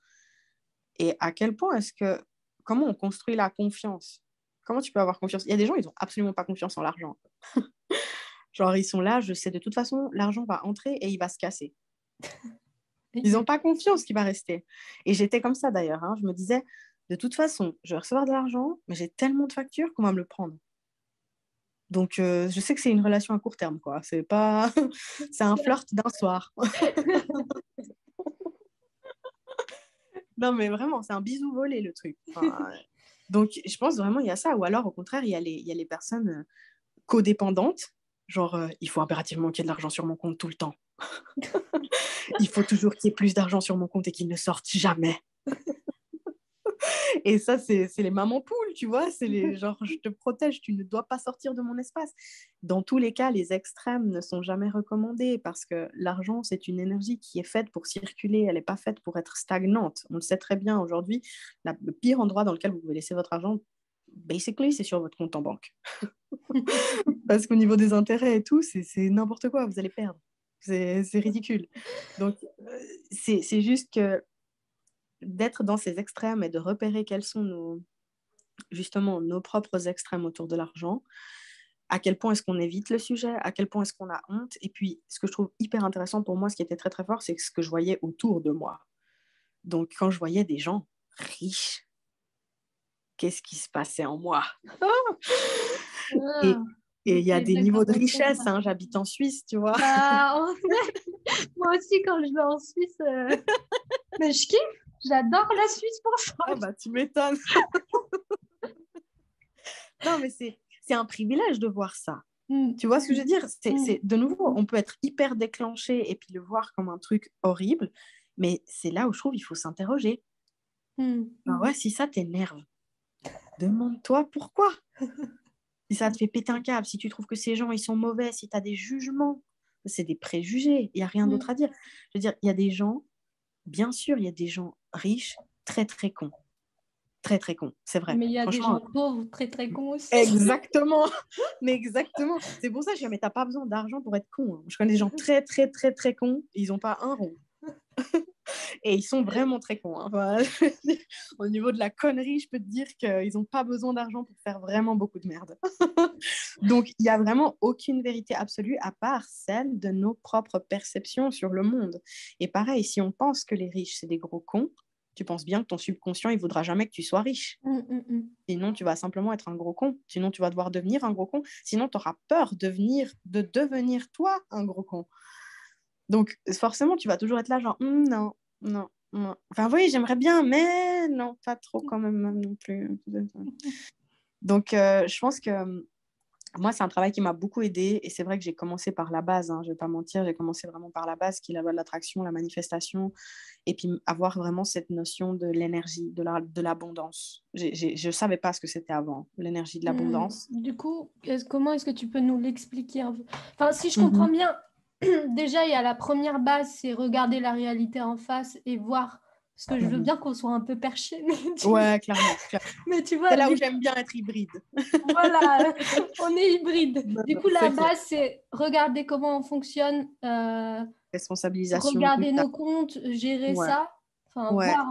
S2: Et à quel point comment on construit la confiance? Comment tu peux avoir confiance? Il y a des gens, ils n'ont absolument pas confiance en l'argent. Genre, ils sont là, je sais de toute façon, l'argent va entrer et il va se casser. Ils n'ont pas confiance qu'il va rester. Et j'étais comme ça d'ailleurs. Hein. Je me disais, de toute façon, je vais recevoir de l'argent, mais j'ai tellement de factures qu'on va me le prendre. Donc, je sais que c'est une relation à court terme, quoi. C'est pas... c'est un flirt d'un soir. Non, mais vraiment, c'est un bisou volé, le truc. Enfin, donc, je pense vraiment il y a ça. Ou alors, au contraire, il y a les personnes codépendantes. Genre, il faut impérativement qu'il y ait de l'argent sur mon compte tout le temps. Il faut toujours qu'il y ait plus d'argent sur mon compte et qu'il ne sorte jamais. Et ça, c'est les mamans poules, tu vois. C'est les genre, je te protège, tu ne dois pas sortir de mon espace. Dans tous les cas, les extrêmes ne sont jamais recommandés parce que l'argent, c'est une énergie qui est faite pour circuler. Elle n'est pas faite pour être stagnante. On le sait très bien aujourd'hui. Le pire endroit dans lequel vous pouvez laisser votre argent, basically, c'est sur votre compte en banque. Parce qu'au niveau des intérêts et tout, c'est n'importe quoi. Vous allez perdre. C'est ridicule. Donc, c'est juste que d'être dans ces extrêmes et de repérer quels sont justement nos propres extrêmes autour de l'argent, à quel point est-ce qu'on évite le sujet, à quel point est-ce qu'on a honte. Et puis, ce que je trouve hyper intéressant pour moi, ce qui était très très fort, c'est ce que je voyais autour de moi. Donc, quand je voyais des gens riches, qu'est-ce qui se passait en moi? Et il y a des niveaux de richesse, hein, j'habite en Suisse, tu vois.
S1: Bah, moi aussi, quand je vais en Suisse, mais je kiffe. J'adore la Suisse pour ça.
S2: Ah bah, tu m'étonnes. Non, mais c'est un privilège de voir ça. Tu vois ce que je veux dire? De nouveau, on peut être hyper déclenché et puis le voir comme un truc horrible, mais c'est là où je trouve qu'il faut s'interroger. Ben ouais, si ça t'énerve, demande-toi pourquoi. Si ça te fait péter un câble, si tu trouves que ces gens, ils sont mauvais, si tu as des jugements, c'est des préjugés, il n'y a rien d'autre à dire. Je veux dire, il y a des gens, bien sûr, il y a des gens riches, très, très cons. Très, très cons, c'est vrai.
S1: Mais il y a des gens pauvres, très, très cons aussi.
S2: Exactement. Mais exactement. C'est pour ça que je dis, mais t'as pas besoin d'argent pour être con. Hein. Je connais des gens très, très, très, très cons, et ils n'ont pas un rond. Et ils sont vraiment très cons. Hein. Enfin, au niveau de la connerie, je peux te dire qu'ils n'ont pas besoin d'argent pour faire vraiment beaucoup de merde. Donc, il n'y a vraiment aucune vérité absolue à part celle de nos propres perceptions sur le monde. Et pareil, si on pense que les riches, c'est des gros cons, tu penses bien que ton subconscient, il ne voudra jamais que tu sois riche. Sinon, tu vas simplement être un gros con. Sinon, tu vas devoir devenir un gros con. Sinon, tu auras peur de devenir toi un gros con. Donc, forcément, tu vas toujours être là, genre, non, non, non. Enfin, oui, j'aimerais bien, mais non, pas trop quand même non plus. Donc, je pense que moi, c'est un travail qui m'a beaucoup aidée. Et c'est vrai que j'ai commencé par la base, hein, je ne vais pas mentir, j'ai commencé vraiment par la base, qui est la loi de l'attraction, la manifestation, et puis avoir vraiment cette notion de l'énergie, de l'abondance. Je ne savais pas ce que c'était avant, l'énergie de l'abondance.
S1: Du coup, comment est-ce que tu peux nous l'expliquer un peu? Enfin, si je comprends bien, déjà, il y a la première base, c'est regarder la réalité en face et voir. Parce que je veux bien qu'on soit un peu perché.
S2: Ouais, clairement.
S1: Mais tu vois,
S2: c'est là où j'aime bien être hybride.
S1: Voilà, on est hybride. Du coup, la base, c'est regarder comment on fonctionne,
S2: responsabilisation.
S1: regarder nos comptes, gérer ça. Enfin, voir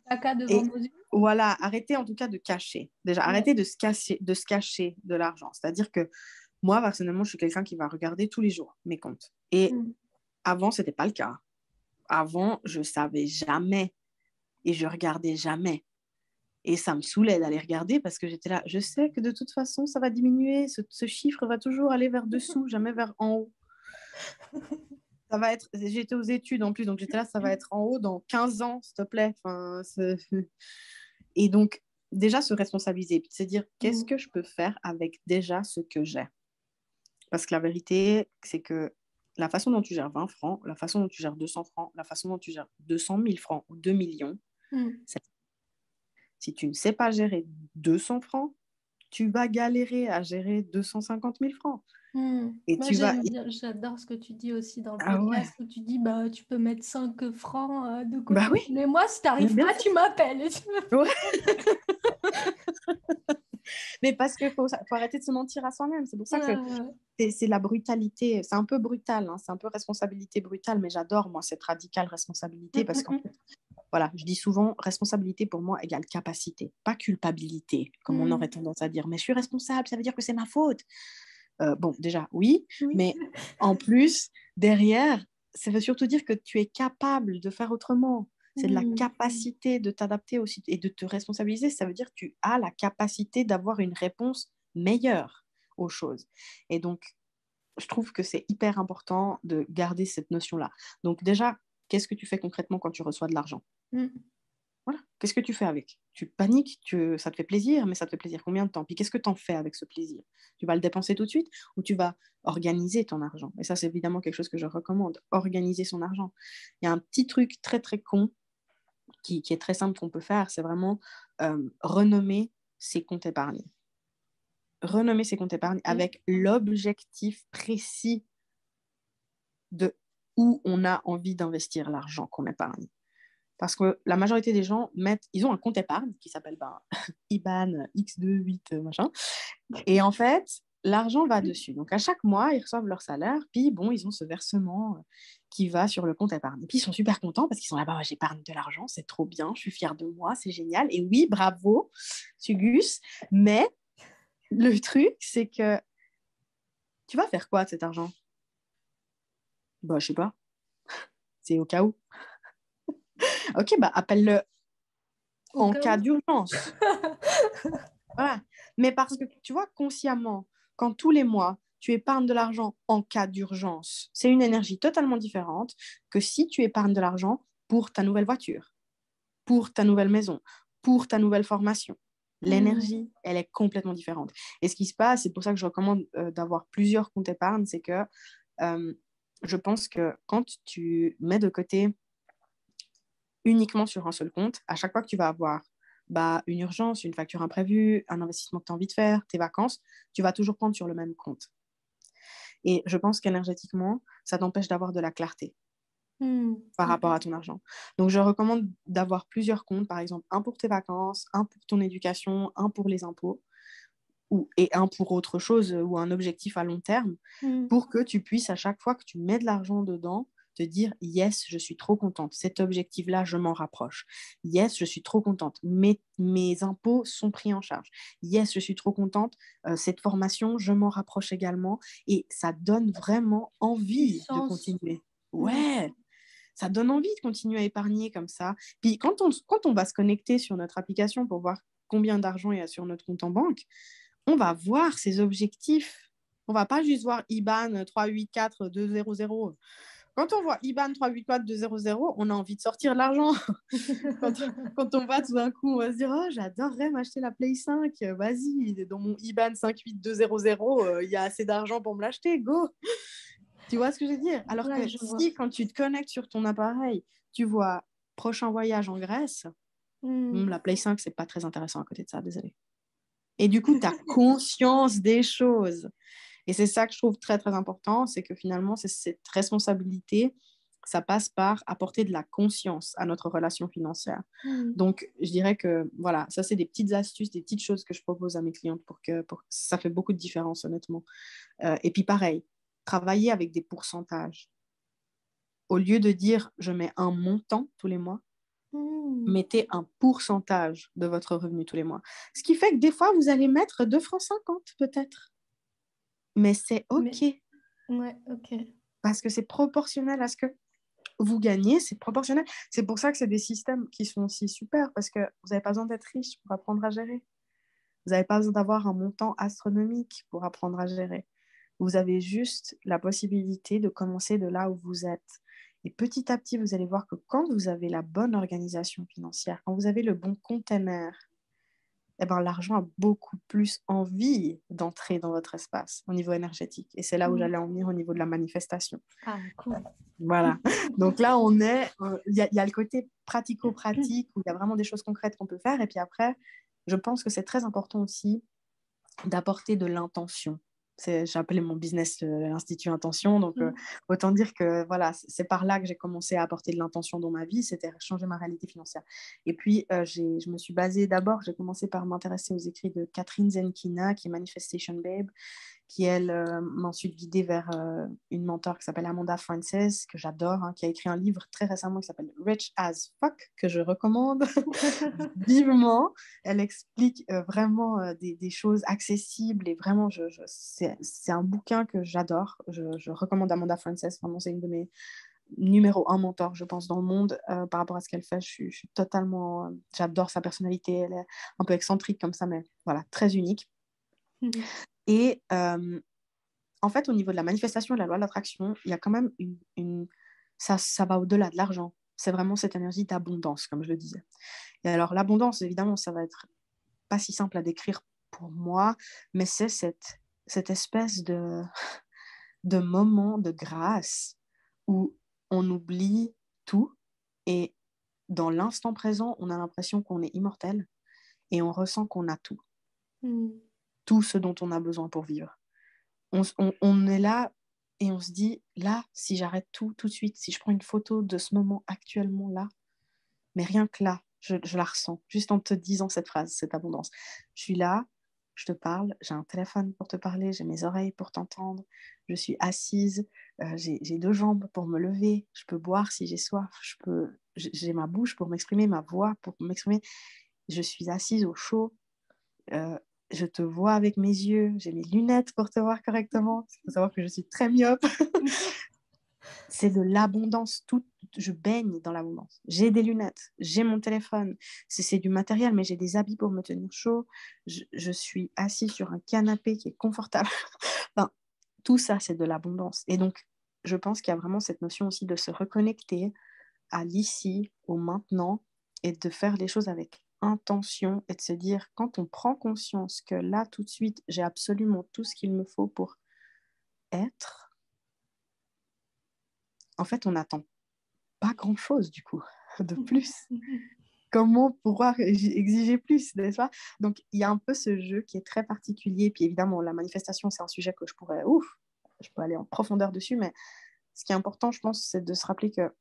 S1: un cas devant nos yeux.
S2: Voilà, arrêter en tout cas de cacher. Déjà, arrêter de se cacher de l'argent. C'est-à-dire que moi, personnellement, je suis quelqu'un qui va regarder tous les jours mes comptes. Et avant, ce n'était pas le cas. Avant, je ne savais jamais et je regardais jamais. Et ça me saoulait d'aller regarder parce que j'étais là, je sais que de toute façon, ça va diminuer. Ce chiffre va toujours aller vers dessous, jamais vers en haut. Ça va être, j'étais aux études en plus, donc j'étais là, ça va être en haut dans 15 ans, s'il te plaît. Enfin, et donc, déjà se responsabiliser, puis se dire, qu'est-ce que je peux faire avec déjà ce que j'ai? Parce que la vérité, c'est que la façon dont tu gères 20 francs, la façon dont tu gères 200 francs, la façon dont tu gères 200 000 francs ou 2 millions, si tu ne sais pas gérer 200 francs, tu vas galérer à gérer 250 000 francs.
S1: Et moi, j'adore ce que tu dis aussi dans le podcast où tu dis tu peux mettre 5 francs de côté.
S2: Oui.
S1: Mais moi, si tu n'arrives pas, tu m'appelles.
S2: Ouais. Mais parce qu'il faut arrêter de se mentir à soi-même. C'est pour ça que c'est la brutalité. C'est un peu brutal, hein. C'est un peu responsabilité brutale, mais j'adore, moi, cette radicale responsabilité parce qu'en fait, voilà, je dis souvent, responsabilité pour moi égale capacité, pas culpabilité, comme on aurait tendance à dire. Mais je suis responsable, ça veut dire que c'est ma faute. Bon, déjà, oui,
S1: Oui.
S2: mais en plus, derrière, ça veut surtout dire que tu es capable de faire autrement. C'est de la capacité de t'adapter aussi et de te responsabiliser. Ça veut dire que tu as la capacité d'avoir une réponse meilleure aux choses. Et donc, je trouve que c'est hyper important de garder cette notion-là. Donc déjà, qu'est-ce que tu fais concrètement quand tu reçois de l'argent? Voilà. Qu'est-ce que tu fais avec? Tu paniques, ça te fait plaisir, mais ça te fait plaisir combien de temps? Puis qu'est-ce que tu en fais avec ce plaisir? Tu vas le dépenser tout de suite ou tu vas organiser ton argent? Et ça, c'est évidemment quelque chose que je recommande, organiser son argent. Il y a un petit truc très, très con qui est très simple qu'on peut faire, c'est vraiment renommer ses comptes épargne. Renommer ses comptes épargne avec l'objectif précis de où on a envie d'investir l'argent qu'on épargne. Parce que la majorité des gens ils ont un compte épargne qui s'appelle IBAN X28 machin. Et en fait, l'argent va dessus. Donc à chaque mois, ils reçoivent leur salaire. Puis bon, ils ont ce versement qui va sur le compte épargne. Et puis ils sont super contents parce qu'ils sont là-bas, ouais, j'épargne de l'argent, c'est trop bien, je suis fière de moi, c'est génial. Et oui, bravo, Sugus. Mais le truc, c'est que tu vas faire quoi de cet argent? Bah, je sais pas. C'est au cas où. Ok, bah appelle-le en cas d'urgence. Voilà. Mais parce que tu vois, consciemment, quand tous les mois, tu épargnes de l'argent en cas d'urgence, c'est une énergie totalement différente que si tu épargnes de l'argent pour ta nouvelle voiture, pour ta nouvelle maison, pour ta nouvelle formation. L'énergie, elle est complètement différente. Et ce qui se passe, c'est pour ça que je recommande d'avoir plusieurs comptes épargne, c'est que je pense que quand tu mets de côté uniquement sur un seul compte, à chaque fois que tu vas avoir une urgence, une facture imprévue, un investissement que tu as envie de faire, tes vacances, tu vas toujours prendre sur le même compte. Et je pense qu'énergétiquement, ça t'empêche d'avoir de la clarté par rapport à ton argent. Donc, je recommande d'avoir plusieurs comptes, par exemple, un pour tes vacances, un pour ton éducation, un pour les impôts, et un pour autre chose ou un objectif à long terme, pour que tu puisses, à chaque fois que tu mets de l'argent dedans, te dire yes, je suis trop contente, cet objectif-là, je m'en rapproche. Yes, je suis trop contente, mes impôts sont pris en charge. Yes, je suis trop contente, cette formation, je m'en rapproche également. Et ça donne vraiment envie de continuer. Ouais, ça donne envie de continuer à épargner comme ça. Puis quand on va se connecter sur notre application pour voir combien d'argent il y a sur notre compte en banque, on va voir ses objectifs. On va pas juste voir IBAN 384-200. Quand on voit IBAN 384-200, on a envie de sortir de l'argent. quand on va tout d'un coup, on va se dire oh, j'adorerais m'acheter la Play 5. Vas-y, dans mon IBAN 58200, il y a assez d'argent pour me l'acheter. Go. Tu vois ce que je veux dire? Alors que si, quand tu te connectes sur ton appareil, tu vois prochain voyage en Grèce, la Play 5, c'est pas très intéressant à côté de ça, désolé. Et du coup, tu as conscience des choses. Et c'est ça que je trouve très, très important, c'est que finalement, c'est cette responsabilité, ça passe par apporter de la conscience à notre relation financière. Donc, je dirais que, voilà, ça, c'est des petites astuces, des petites choses que je propose à mes clientes pour que ça fait beaucoup de différence, honnêtement. Et puis, pareil, travailler avec des pourcentages. Au lieu de dire, je mets un montant tous les mois, mettez un pourcentage de votre revenu tous les mois. Ce qui fait que des fois, vous allez mettre 2,50 francs peut-être. Mais c'est OK.
S1: Ouais, OK.
S2: Parce que c'est proportionnel à ce que vous gagnez, c'est proportionnel. C'est pour ça que c'est des systèmes qui sont aussi super, parce que vous n'avez pas besoin d'être riche pour apprendre à gérer. Vous n'avez pas besoin d'avoir un montant astronomique pour apprendre à gérer. Vous avez juste la possibilité de commencer de là où vous êtes. Et petit à petit, vous allez voir que quand vous avez la bonne organisation financière, quand vous avez le bon container, eh ben, l'argent a beaucoup plus envie d'entrer dans votre espace au niveau énergétique. Et c'est là où j'allais en venir au niveau de la manifestation.
S1: Ah, cool.
S2: Voilà. Donc là, il y a le côté pratico-pratique où il y a vraiment des choses concrètes qu'on peut faire. Et puis après, je pense que c'est très important aussi d'apporter de l'intention. J'ai appelé mon business l'Institut Intention. Donc, autant dire que voilà, c'est par là que j'ai commencé à apporter de l'intention dans ma vie, c'était changer ma réalité financière. Et puis, je me suis basée d'abord, j'ai commencé par m'intéresser aux écrits de Catherine Zenkina, qui est Manifestation Babe, qui elle m'a ensuite guidée vers une mentor qui s'appelle Amanda Frances, que j'adore, hein, qui a écrit un livre très récemment qui s'appelle Rich as Fuck, que je recommande vivement. Elle explique vraiment des choses accessibles et vraiment, c'est un bouquin que j'adore. Je recommande Amanda Frances, vraiment, c'est une de mes numéro un mentor, je pense, dans le monde par rapport à ce qu'elle fait. Je suis totalement... j'adore sa personnalité, elle est un peu excentrique comme ça, mais voilà, très unique. Et en fait, au niveau de la manifestation et de la loi de l'attraction, il y a quand même ça va au-delà de l'argent. C'est vraiment cette énergie d'abondance, comme je le disais. Et alors, l'abondance, évidemment, ça va être pas si simple à décrire pour moi, mais c'est cette espèce de moment de grâce où on oublie tout et dans l'instant présent, on a l'impression qu'on est immortel et on ressent qu'on a tout. Tout ce dont on a besoin pour vivre. On est là et on se dit, là, si j'arrête tout de suite, si je prends une photo de ce moment actuellement là, mais rien que là, je la ressens, juste en te disant cette phrase, cette abondance. Je suis là, je te parle, j'ai un téléphone pour te parler, j'ai mes oreilles pour t'entendre, je suis assise, j'ai deux jambes pour me lever, je peux boire si j'ai soif, j'ai ma bouche pour m'exprimer, ma voix pour m'exprimer, je suis assise au chaud, je te vois avec mes yeux, j'ai mes lunettes pour te voir correctement, il faut savoir que je suis très myope. C'est de l'abondance, je baigne dans l'abondance. J'ai des lunettes, j'ai mon téléphone, c'est du matériel, mais j'ai des habits pour me tenir chaud, je suis assise sur un canapé qui est confortable. Enfin, tout ça, c'est de l'abondance. Et donc, je pense qu'il y a vraiment cette notion aussi de se reconnecter à l'ici, au maintenant, et de faire les choses avec intention, et de se dire, quand on prend conscience que là, tout de suite, j'ai absolument tout ce qu'il me faut pour être, en fait, on n'attend pas grand-chose, du coup, de plus. Comment pouvoir exiger plus, n'est-ce pas? Donc, il y a un peu ce jeu qui est très particulier. Puis évidemment, la manifestation, c'est un sujet que je peux aller en profondeur dessus, mais ce qui est important, je pense, c'est de se rappeler que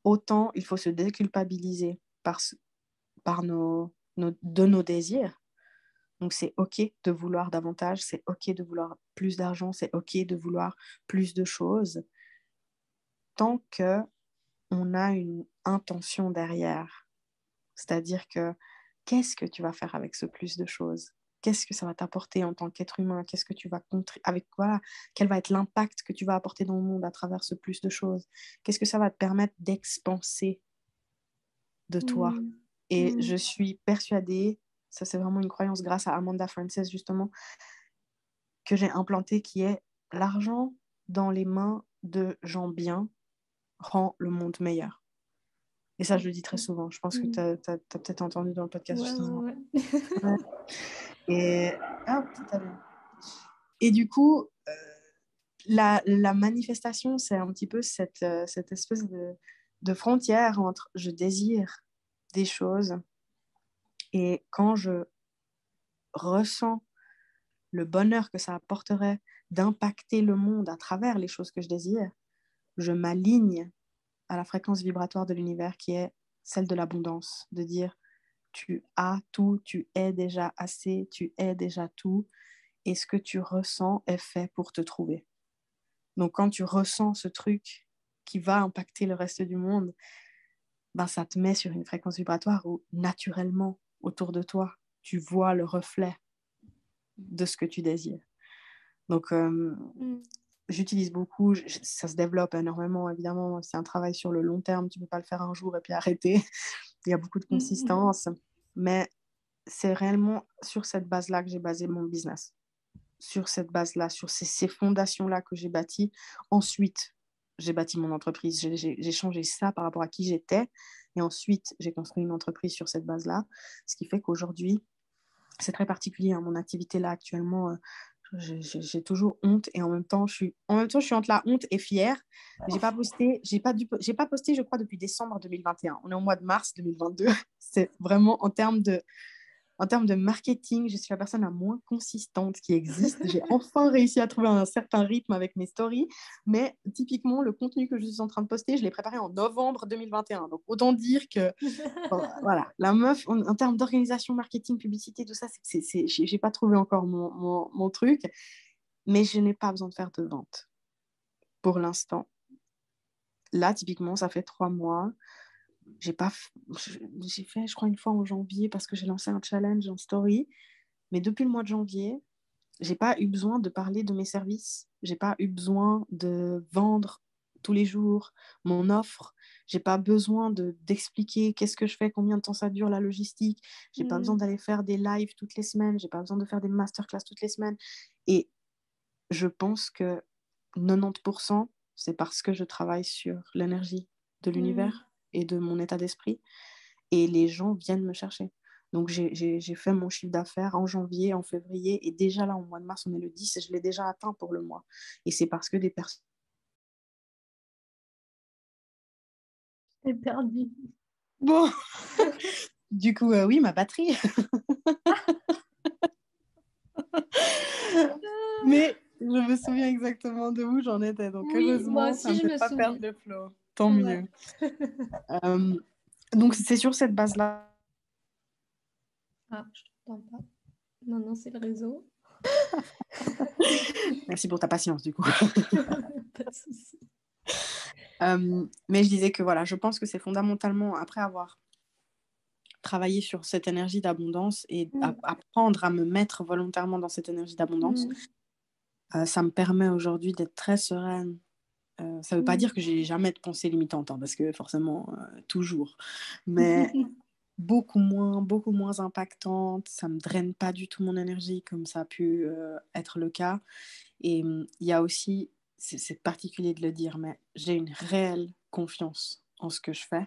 S2: autant il faut se déculpabiliser par de nos désirs. Donc, c'est OK de vouloir davantage, c'est OK de vouloir plus d'argent, c'est OK de vouloir plus de choses, tant qu'on a une intention derrière. C'est-à-dire que qu'est-ce que tu vas faire avec ce plus de choses? Qu'est-ce que ça va t'apporter en tant qu'être humain? Qu'est-ce que tu vas avec quoi? Quel va être l'impact que tu vas apporter dans le monde à travers ce plus de choses? Qu'est-ce que ça va te permettre d'expanser de toi? Et je suis persuadée, ça c'est vraiment une croyance grâce à Amanda Frances justement, que j'ai implantée qui est l'argent dans les mains de gens bien rend le monde meilleur. Et ça, je le dis très souvent. Je pense que tu as peut-être entendu dans le podcast justement.
S1: Ouais.
S2: Et... Et du coup, la manifestation, c'est un petit peu cette espèce de frontière entre je désire des choses et quand je ressens le bonheur que ça apporterait d'impacter le monde à travers les choses que je désire, je m'aligne à la fréquence vibratoire de l'univers qui est celle de l'abondance, de dire tu as tout, tu es déjà assez, tu es déjà tout, et ce que tu ressens est fait pour te trouver. Donc quand tu ressens ce truc qui va impacter le reste du monde, ben, ça te met sur une fréquence vibratoire où naturellement, autour de toi, tu vois le reflet de ce que tu désires. Donc, j'utilise beaucoup, ça se développe énormément, évidemment, c'est un travail sur le long terme, tu ne peux pas le faire un jour et puis arrêter, il y a beaucoup de consistance, mais c'est réellement sur cette base-là que j'ai basé mon business, sur cette base-là, sur ces fondations-là que j'ai bâties. Ensuite, j'ai bâti mon entreprise, j'ai changé ça par rapport à qui j'étais, et ensuite, j'ai construit une entreprise sur cette base-là, ce qui fait qu'aujourd'hui, c'est très particulier, hein, mon activité là actuellement, j'ai toujours honte et en même temps je suis entre la honte et fière. J'ai pas posté, je crois depuis décembre 2021. On est au mois de mars 2022. C'est vraiment en termes En termes de marketing, je suis la personne la moins consistante qui existe. J'ai enfin réussi à trouver un certain rythme avec mes stories, mais typiquement, le contenu que je suis en train de poster, je l'ai préparé en novembre 2021. Donc, autant dire que, voilà, la meuf, en termes d'organisation, marketing, publicité, tout ça, j'ai pas trouvé encore mon truc, mais je n'ai pas besoin de faire de vente pour l'instant. Là, typiquement, ça fait 3 mois. J'ai pas, j'ai fait, je crois, une fois en janvier parce que j'ai lancé un challenge en story. Mais depuis le mois de janvier, j'ai pas eu besoin de parler de mes services. J'ai pas eu besoin de vendre tous les jours mon offre. J'ai pas besoin d'expliquer qu'est-ce que je fais, combien de temps ça dure, la logistique. J'ai pas besoin d'aller faire des lives toutes les semaines. J'ai pas besoin de faire des masterclass toutes les semaines. Et je pense que 90%, c'est parce que je travaille sur l'énergie de l'univers et de mon état d'esprit. Et les gens viennent me chercher. Donc, j'ai fait mon chiffre d'affaires en janvier, en février, et déjà là, au mois de mars, on est le 10, et je l'ai déjà atteint pour le mois. Et c'est parce que des personnes...
S1: T'es perdu.
S2: Bon, du coup, oui, ma batterie. Mais je me souviens exactement de où j'en étais. Donc,
S1: Oui, moi
S2: heureusement, ça
S1: aussi,
S2: ne me
S1: je
S2: fait
S1: me
S2: pas
S1: souviens.
S2: perdre le flow. Tant
S1: Ouais.
S2: mieux. Donc, c'est sur cette base-là.
S1: Ah, je t'entends pas. Non, non, c'est le réseau.
S2: Merci pour ta patience, du coup.
S1: Pas de souci.
S2: Mais je disais que voilà, je pense que c'est fondamentalement, après avoir travaillé sur cette énergie d'abondance et apprendre à me mettre volontairement dans cette énergie d'abondance, ça me permet aujourd'hui d'être très sereine. Ça ne veut pas dire que j'ai jamais de pensées limitantes, hein, parce que forcément, toujours. Mais beaucoup moins impactante. Ça ne me draine pas du tout mon énergie comme ça a pu être le cas. Et il y a aussi, c'est particulier de le dire, mais j'ai une réelle confiance en ce que je fais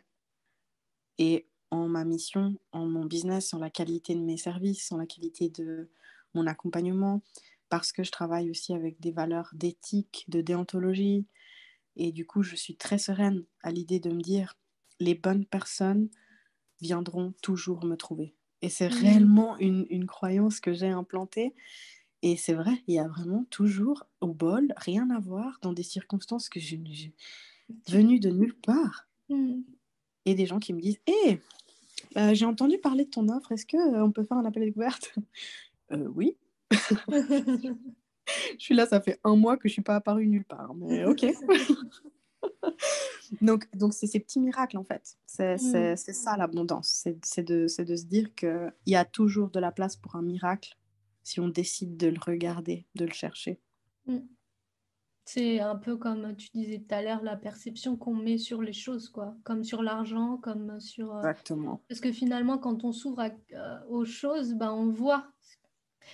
S2: et en ma mission, en mon business, en la qualité de mes services, en la qualité de mon accompagnement, parce que je travaille aussi avec des valeurs d'éthique, de déontologie. Et du coup, je suis très sereine à l'idée de me dire, les bonnes personnes viendront toujours me trouver. Et c'est réellement une croyance que j'ai implantée. Et c'est vrai, il y a vraiment toujours au bol, rien à voir, dans des circonstances que j'ai venues de nulle part. Et des gens qui me disent, hé, j'ai entendu parler de ton offre, est-ce qu'on peut faire un appel à découverte? Oui. Je suis là, ça fait 1 mois que je ne suis pas apparue nulle part, mais ok. Donc c'est ces petits miracles, en fait. C'est ça l'abondance. C'est de se dire qu'il y a toujours de la place pour un miracle si on décide de le regarder, de le chercher.
S1: C'est un peu comme tu disais tout à l'heure, la perception qu'on met sur les choses, quoi. Comme sur l'argent, comme sur...
S2: Exactement.
S1: Parce que finalement, quand on s'ouvre aux choses, ben, on voit.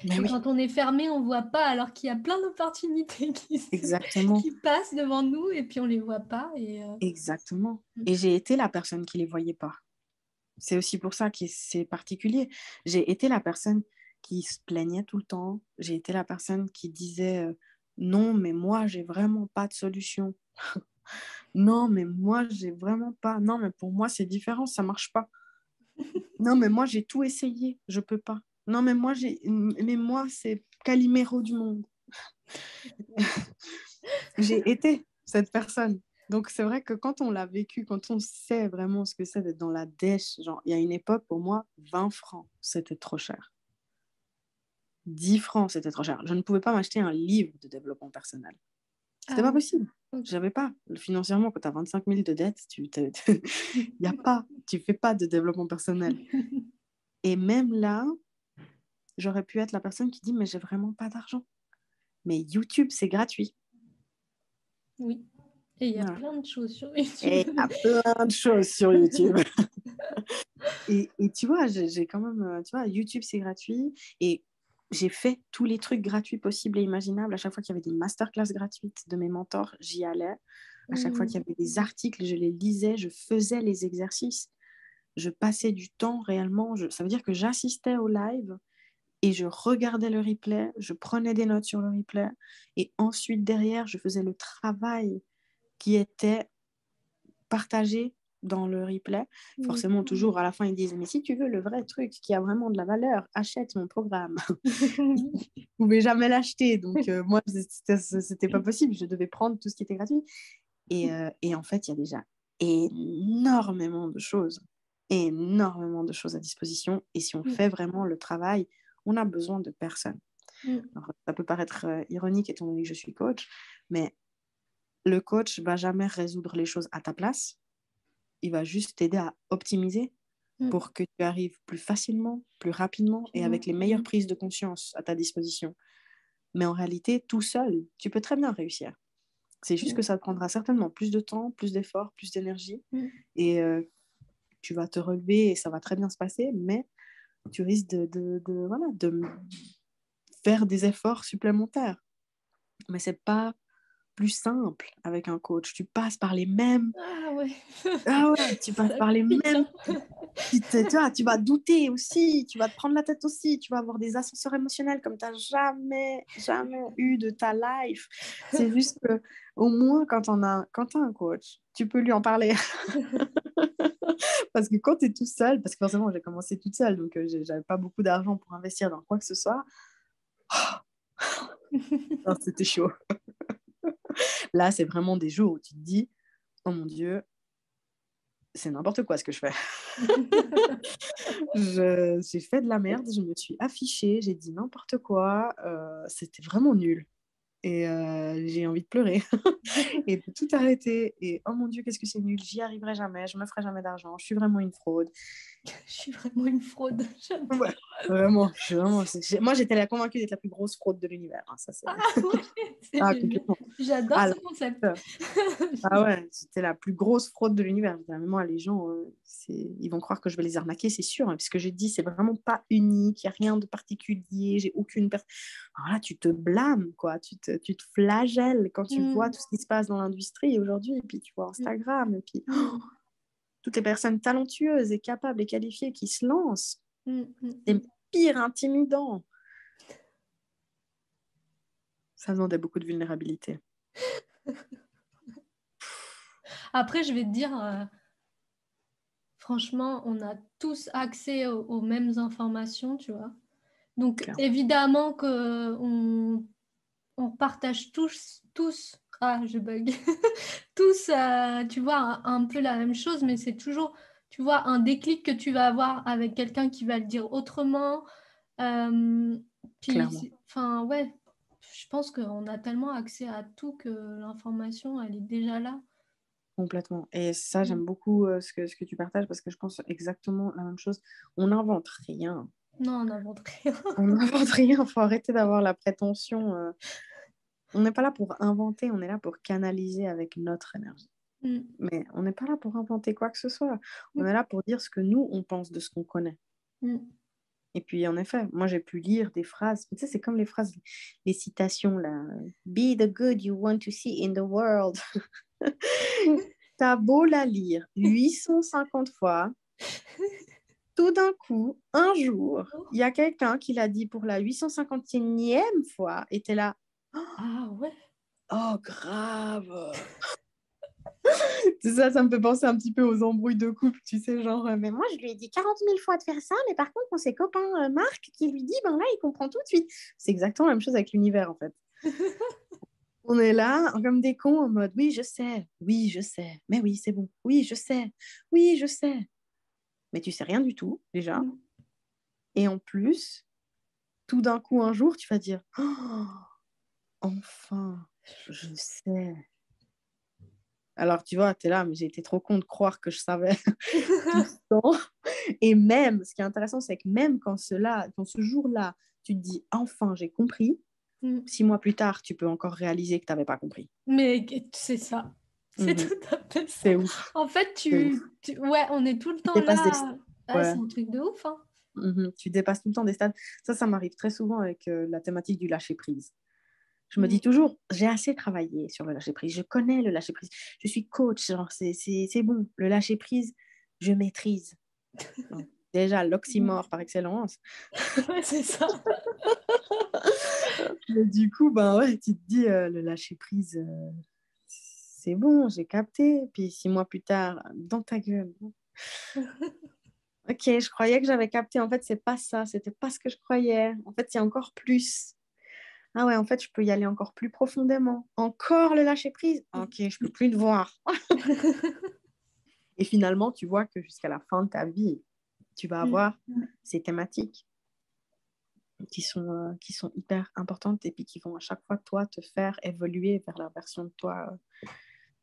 S2: Mais
S1: Et
S2: oui,
S1: quand on est fermé, on voit pas, alors qu'il y a plein d'opportunités
S2: exactement.
S1: qui passent devant nous et puis on les voit pas.
S2: Exactement. Et j'ai été la personne qui ne les voyait pas. C'est aussi pour ça que c'est particulier. J'ai été la personne qui se plaignait tout le temps. J'ai été la personne qui disait non, mais moi, j'ai vraiment pas de solution. Non, mais moi, j'ai vraiment pas. Non, mais pour moi, c'est différent, ça marche pas. Non, mais moi, j'ai tout essayé, je peux pas. Non, mais moi, c'est Calimero du monde. J'ai été cette personne. Donc, c'est vrai que quand on l'a vécu, quand on sait vraiment ce que c'est d'être dans la dèche, genre, il y a une époque, pour moi, 20 francs, c'était trop cher. 10 francs, c'était trop cher. Je ne pouvais pas m'acheter un livre de développement personnel. C'était
S1: Ah
S2: pas
S1: oui.
S2: possible. J'avais pas. Financièrement, quand tu as 25 000 de dettes, y a pas, tu fais pas de développement personnel. Et même là, j'aurais pu être la personne qui dit, mais j'ai vraiment pas d'argent. Mais YouTube, c'est gratuit.
S1: Oui. Et il y a
S2: Voilà.
S1: plein de choses sur
S2: Et
S1: YouTube.
S2: il y a plein de choses sur YouTube. Et tu vois, j'ai quand même, tu vois, YouTube, c'est gratuit. Et j'ai fait tous les trucs gratuits possibles et imaginables. À chaque fois qu'il y avait des masterclass gratuites de mes mentors, j'y allais. À chaque fois qu'il y avait des articles, je les lisais, je faisais les exercices. Je passais du temps réellement. Ça veut dire que j'assistais au live et je regardais le replay, je prenais des notes sur le replay. Et ensuite, derrière, je faisais le travail qui était partagé dans le replay. Forcément, toujours à la fin, ils disent, mais si tu veux le vrai truc qui a vraiment de la valeur, achète mon programme. Ils ne pouvaient jamais l'acheter. Donc, moi, c'était pas possible. Je devais prendre tout ce qui était gratuit. Et en fait, il y a déjà énormément de choses à disposition. Et si on fait vraiment le travail, on a besoin de personne. Alors, ça peut paraître ironique étant donné que je suis coach, mais le coach ne va jamais résoudre les choses à ta place. Il va juste t'aider à optimiser pour que tu arrives plus facilement, plus rapidement et avec les meilleures prises de conscience à ta disposition. Mais en réalité, tout seul, tu peux très bien réussir. C'est juste que ça te prendra certainement plus de temps, plus d'efforts, plus d'énergie. Et tu vas te relever et ça va très bien se passer, mais tu risques de faire des efforts supplémentaires. Mais c'est pas plus simple avec un coach. Tu passes par les mêmes...
S1: Ah
S2: ouais, tu passes par les mêmes... Tu vas douter aussi, tu vas te prendre la tête aussi, tu vas avoir des ascenseurs émotionnels comme tu n'as jamais eu de ta life. C'est juste que au moins, quand tu as un coach, tu peux lui en parler. Parce que quand tu es tout seul, parce que forcément, j'ai commencé toute seule, donc j'avais pas beaucoup d'argent pour investir dans quoi que ce soit. Non, c'était chaud. Là, c'est vraiment des jours où tu te dis, oh mon Dieu, c'est n'importe quoi ce que je fais. J'ai fait de la merde, je me suis affichée, j'ai dit n'importe quoi, c'était vraiment nul. Et j'ai envie de pleurer et de tout arrêter. Et oh mon Dieu, qu'est-ce que c'est nul, j'y arriverai jamais, je me ferai jamais d'argent, je suis vraiment une fraude.
S1: Je suis vraiment une fraude.
S2: Ouais, vraiment, moi j'étais la convaincue d'être la plus grosse fraude de l'univers. Hein, ça, c'est...
S1: c'est
S2: complètement.
S1: J'adore ce concept.
S2: Ah ouais, c'était la plus grosse fraude de l'univers. Moi, les gens, ils vont croire que je vais les arnaquer, c'est sûr. Hein, puisque j'ai dit, c'est vraiment pas unique, il n'y a rien de particulier, j'ai aucune personne. Alors là, tu te blâmes, quoi. Tu te flagelles quand tu vois tout ce qui se passe dans l'industrie aujourd'hui. Et puis tu vois Instagram, et puis toutes les personnes talentueuses et capables et qualifiées qui se lancent. C'est pire, intimidant. Ça demandait beaucoup de vulnérabilité.
S1: Après, je vais te dire, franchement, on a tous accès aux mêmes informations, tu vois. Donc,
S2: Clairement.
S1: évidemment qu'on on partage tous, ah, je bug, tous, tu vois, un peu la même chose, mais c'est toujours, tu vois, un déclic que tu vas avoir avec quelqu'un qui va le dire autrement.
S2: Clairement.
S1: Puis, enfin, ouais, je pense qu'on a tellement accès à tout que l'information, elle est déjà là.
S2: Complètement. Et ça, j'aime beaucoup ce que tu partages parce que je pense exactement la même chose. On n'invente rien.
S1: Non, on n'invente rien.
S2: On n'invente rien. Il faut arrêter d'avoir la prétention. On n'est pas là pour inventer, on est là pour canaliser avec notre énergie. Mais on n'est pas là pour inventer quoi que ce soit. On est là pour dire ce que nous, on pense de ce qu'on connaît. Et puis, en effet, moi, j'ai pu lire des phrases. Tu sais, c'est comme les phrases, les citations, là. Be the good you want to see in the world. T'as beau la lire 850 fois, tout d'un coup, un jour, il y a quelqu'un qui l'a dit pour la 850e fois, et t'es là.
S1: Ah ouais.
S2: Oh, grave. Ça me fait penser un petit peu aux embrouilles de couple, tu sais, genre, mais moi, je lui ai dit 40 000 fois de faire ça, mais par contre, quand ses copains Marc qui lui dit, ben là, il comprend tout de suite. C'est exactement la même chose avec l'univers, en fait. On est là, comme des cons, en mode, oui, je sais, mais oui, c'est bon, oui, je sais, mais tu sais rien du tout, déjà. Et en plus, tout d'un coup, un jour, tu vas dire, oh, enfin, je sais. Alors, tu vois, tu es là, mais j'ai été trop con de croire que je savais tout le temps. Et même, ce qui est intéressant, c'est que même quand ce jour-là, tu te dis, enfin, j'ai compris, 6 mois plus tard, tu peux encore réaliser que tu n'avais pas compris.
S1: Mais c'est ça. C'est tout à fait ça.
S2: C'est ouf.
S1: En fait, ouais, on est tout le temps là. Ah, c'est un truc de ouf, hein.
S2: Tu dépasses tout le temps des stades. Ça m'arrive très souvent avec la thématique du lâcher-prise. Je me dis toujours, j'ai assez travaillé sur le lâcher-prise. Je connais le lâcher-prise. Je suis coach. Genre, c'est bon. Le lâcher-prise, je maîtrise. Donc, déjà, l'oxymore par excellence.
S1: Ouais, c'est ça.
S2: Mais du coup, ben ouais, tu te dis, le lâcher-prise, c'est bon, j'ai capté. Puis 6 mois plus tard, dans ta gueule. Ok, je croyais que j'avais capté. En fait, c'est pas ça. C'était pas ce que je croyais. En fait, il y a encore plus. Ah ouais, en fait, je peux y aller encore plus profondément. Encore le lâcher prise. Ok, je peux plus te voir. Et finalement, tu vois que jusqu'à la fin de ta vie, tu vas avoir ces thématiques qui sont hyper importantes et puis qui vont à chaque fois, toi, te faire évoluer vers la version de toi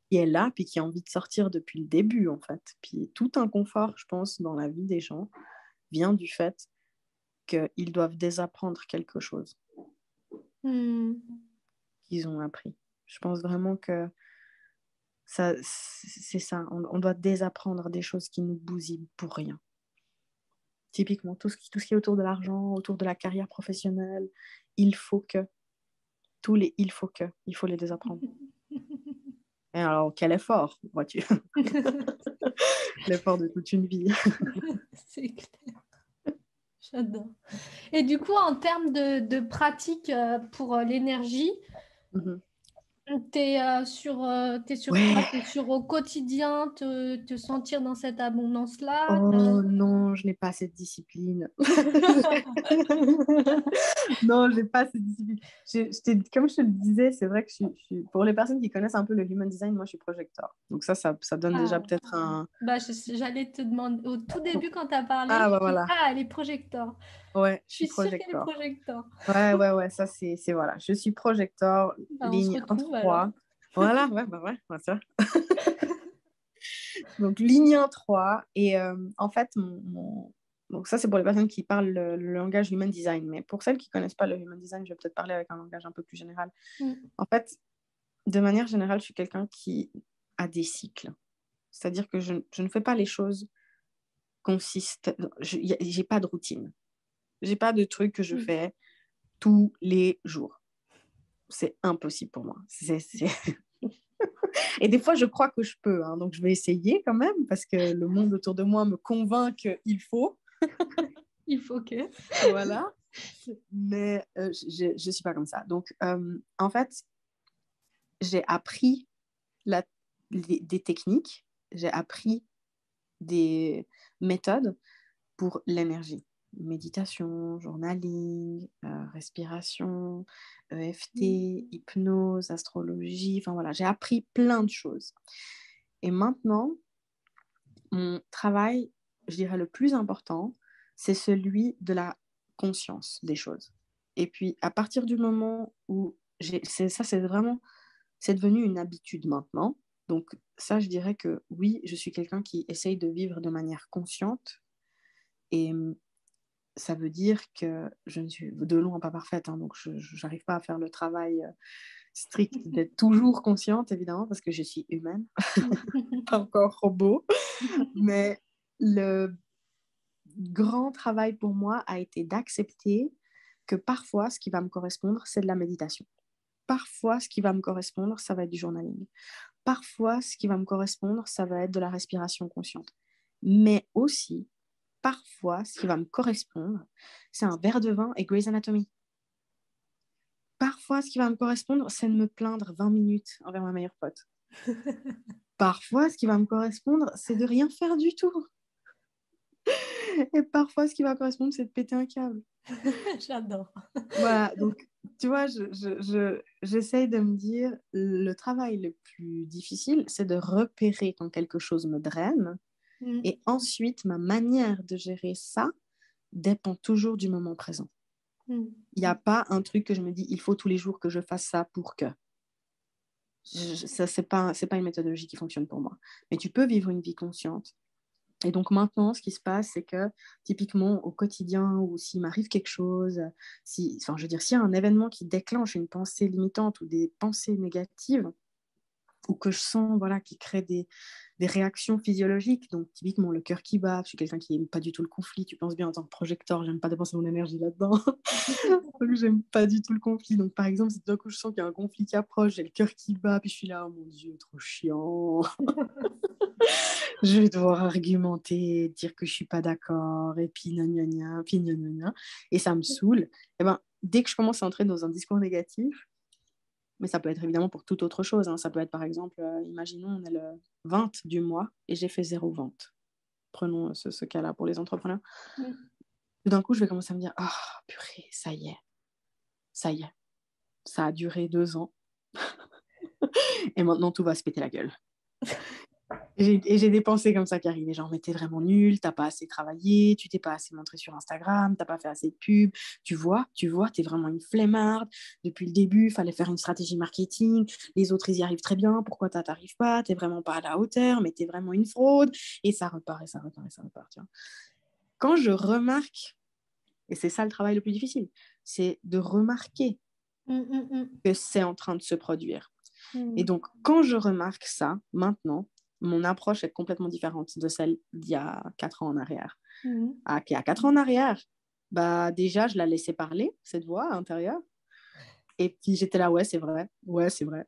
S2: qui est là, puis qui a envie de sortir depuis le début, en fait. Puis tout inconfort, je pense, dans la vie des gens vient du fait qu'ils doivent désapprendre quelque chose
S1: Hmm.
S2: qu'ils ont appris. Je pense vraiment que ça, c'est ça. On doit désapprendre des choses qui nous bousillent pour rien. Typiquement, tout ce qui est autour de l'argent, autour de la carrière professionnelle, il faut que, il faut les désapprendre. Et alors, quel effort, vois-tu? L'effort de toute une vie.
S1: C'est clair, j'adore. Et du coup, en termes de pratique pour l'énergie,
S2: Mhm.
S1: t'es sur quoi?
S2: Ouais.
S1: T'es sur au quotidien, te sentir dans cette abondance-là?
S2: Oh non, je n'ai pas cette discipline. Non, j'ai pas cette discipline. Comme je te le disais, c'est vrai que pour les personnes qui connaissent un peu le human design, moi je suis projecteur. Donc ça donne déjà
S1: Ah,
S2: peut-être un.
S1: bah, j'allais te demander, au tout début quand tu as parlé,
S2: Ah bah
S1: je dis,
S2: voilà,
S1: ah, elle est projecteur.
S2: ouais, je
S1: Je
S2: suis
S1: suis sûre qu'elle est
S2: projecteur.
S1: projecteur.
S2: Ouais, ça c'est voilà. Je suis projecteur,
S1: Bah, on se
S2: ligne
S1: retrouve alors.
S2: 1-3. Voilà, ouais, ça. Donc ligne 1-3. Et en fait, donc ça c'est pour les personnes qui parlent le langage human design. Mais pour celles qui ne connaissent pas le human design, je vais peut-être parler avec un langage un peu plus général.
S1: Mm.
S2: En fait, de manière générale, je suis quelqu'un qui a des cycles. C'est-à-dire que je ne fais pas les choses consistent. J'ai pas de routine. J'ai pas de truc que je
S1: Mm.
S2: fais tous les jours. C'est impossible pour moi. Et des fois, je crois que je peux. Hein, donc, je vais essayer quand même parce que le monde autour de moi me convainc qu'il faut.
S1: Il faut que.
S2: Voilà. Mais je ne suis pas comme ça. Donc, en fait, j'ai appris des techniques, j'ai appris des méthodes pour l'énergie. Méditation, journaling, respiration, EFT, hypnose, astrologie, enfin voilà, j'ai appris plein de choses. Et maintenant, mon travail, je dirais le plus important, c'est celui de la conscience des choses. Et puis, à partir du moment où c'est devenu une habitude maintenant. Donc, ça, je dirais que oui, je suis quelqu'un qui essaye de vivre de manière consciente. Et ça veut dire que je ne suis de loin pas parfaite. Hein, donc, je n'arrive pas à faire le travail strict d'être toujours consciente, évidemment, parce que je suis humaine, pas encore robot. Mais le grand travail pour moi a été d'accepter que parfois, ce qui va me correspondre, c'est de la méditation. Parfois, ce qui va me correspondre, ça va être du journaling. Parfois, ce qui va me correspondre, ça va être de la respiration consciente. Mais aussi, parfois, ce qui va me correspondre, c'est un verre de vin et Grey's Anatomy. Parfois, ce qui va me correspondre, c'est de me plaindre 20 minutes envers ma meilleure pote. Parfois, ce qui va me correspondre, c'est de rien faire du tout. Et parfois, ce qui va correspondre, c'est de péter un câble.
S1: J'adore.
S2: Voilà, donc, tu vois, j'essaye de me dire, le travail le plus difficile, c'est de repérer quand quelque chose me draine.
S1: Mm.
S2: Et ensuite, ma manière de gérer ça dépend toujours du moment présent.
S1: Mm.
S2: Il n'y a pas un truc que je me dis, il faut tous les jours que je fasse ça pour que. Ça, c'est pas une méthodologie qui fonctionne pour moi. Mais tu peux vivre une vie consciente. Et donc maintenant, ce qui se passe, c'est que typiquement au quotidien, ou s'il m'arrive quelque chose, enfin, je veux dire, s'il y a un événement qui déclenche une pensée limitante ou des pensées négatives, ou que je sens, voilà, qui crée des réactions physiologiques. Donc, typiquement, le cœur qui bat. Je suis quelqu'un qui n'aime pas du tout le conflit. Tu penses bien, en tant que projecteur, j'aime pas dépenser mon énergie là-dedans. Donc, j'aime pas du tout le conflit. Donc, par exemple, si d'un coup, je sens qu'il y a un conflit qui approche, j'ai le cœur qui bat, puis je suis là, oh mon Dieu, trop chiant. Je vais devoir argumenter, dire que je suis pas d'accord, et puis gna gna gna, puis gna gna gna. Et ça me saoule. Et ben, dès que je commence à entrer dans un discours négatif, Mais ça peut être évidemment pour toute autre chose, hein. Ça peut être par exemple, imaginons, on est le 20 du mois et j'ai fait 0 vente. Prenons ce cas-là pour les entrepreneurs.
S1: Mm.
S2: Tout d'un coup, je vais commencer à me dire, ah, purée, ça y est, ça a duré 2 ans et maintenant tout va se péter la gueule. Et j'ai des pensées comme ça qui arrivent, genre, mais t'es vraiment nul, t'as pas assez travaillé, tu t'es pas assez montré sur Instagram, t'as pas fait assez de pubs, tu vois, t'es vraiment une flemmarde, depuis le début, il fallait faire une stratégie marketing, les autres, ils y arrivent très bien, pourquoi t'arrives pas, t'es vraiment pas à la hauteur, mais t'es vraiment une fraude, et ça repart, et ça repart, et ça repart, tu vois. Quand je remarque, et c'est ça le travail le plus difficile, c'est de remarquer que c'est en train de se produire. Et donc, quand je remarque ça, maintenant, mon approche est complètement différente de celle d'il y a 4 ans en arrière. Il y a 4 ans en arrière, bah, déjà, je la laissais parler, cette voix intérieure. Et puis, j'étais là, ouais, c'est vrai. Ouais, c'est vrai.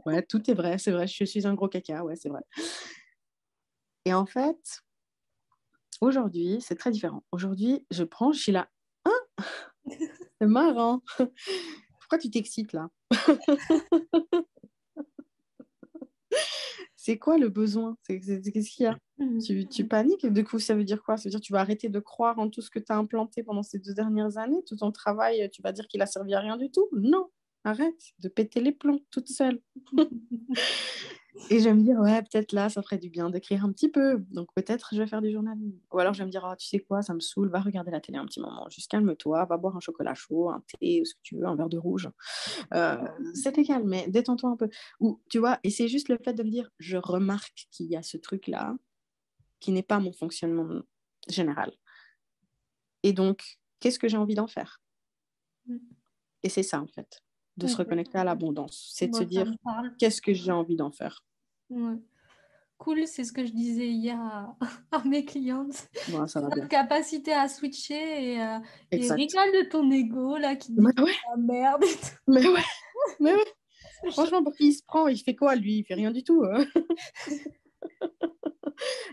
S2: Ouais, tout est vrai, c'est vrai. Je suis un gros caca, ouais, c'est vrai. Et en fait, aujourd'hui, c'est très différent. Aujourd'hui, je suis là, hein, c'est marrant. Pourquoi tu t'excites là? C'est quoi le besoin? Qu'est-ce qu'il y a? Tu paniques? Du coup, ça veut dire quoi? Ça veut dire que tu vas arrêter de croire en tout ce que tu as implanté pendant ces 2 dernières années? Tout ton travail, tu vas dire qu'il a servi à rien du tout? Non, arrête de péter les plombs toute seule. Et je vais me dire, ouais, peut-être là, ça ferait du bien d'écrire un petit peu. Donc peut-être je vais faire du journaling. Ou alors je vais me dire, oh, tu sais quoi, ça me saoule, va regarder la télé un petit moment. Juste calme-toi, va boire un chocolat chaud, un thé, ou ce que tu veux, un verre de rouge. C'est égal, mais détends-toi un peu. Ou tu vois, et c'est juste le fait de me dire, je remarque qu'il y a ce truc-là qui n'est pas mon fonctionnement général. Et donc, qu'est-ce que j'ai envie d'en faire? Et c'est ça, en fait, de se reconnecter à l'abondance. C'est de se
S1: Moi, ça
S2: dire,
S1: me parle.
S2: qu'est-ce que j'ai envie d'en faire?
S1: Ouais. Cool, c'est ce que je disais hier à mes clientes.
S2: Bon, ça va
S1: Cette
S2: bien.
S1: capacité à switcher et
S2: Exact.
S1: rigole de ton ego là qui te dit
S2: Mais
S1: que c'est
S2: ouais,
S1: la merde et tout.
S2: mais ouais, mais ouais.
S1: C'est
S2: Franchement, pour qui il se prend, il fait quoi, lui? Il fait rien du tout.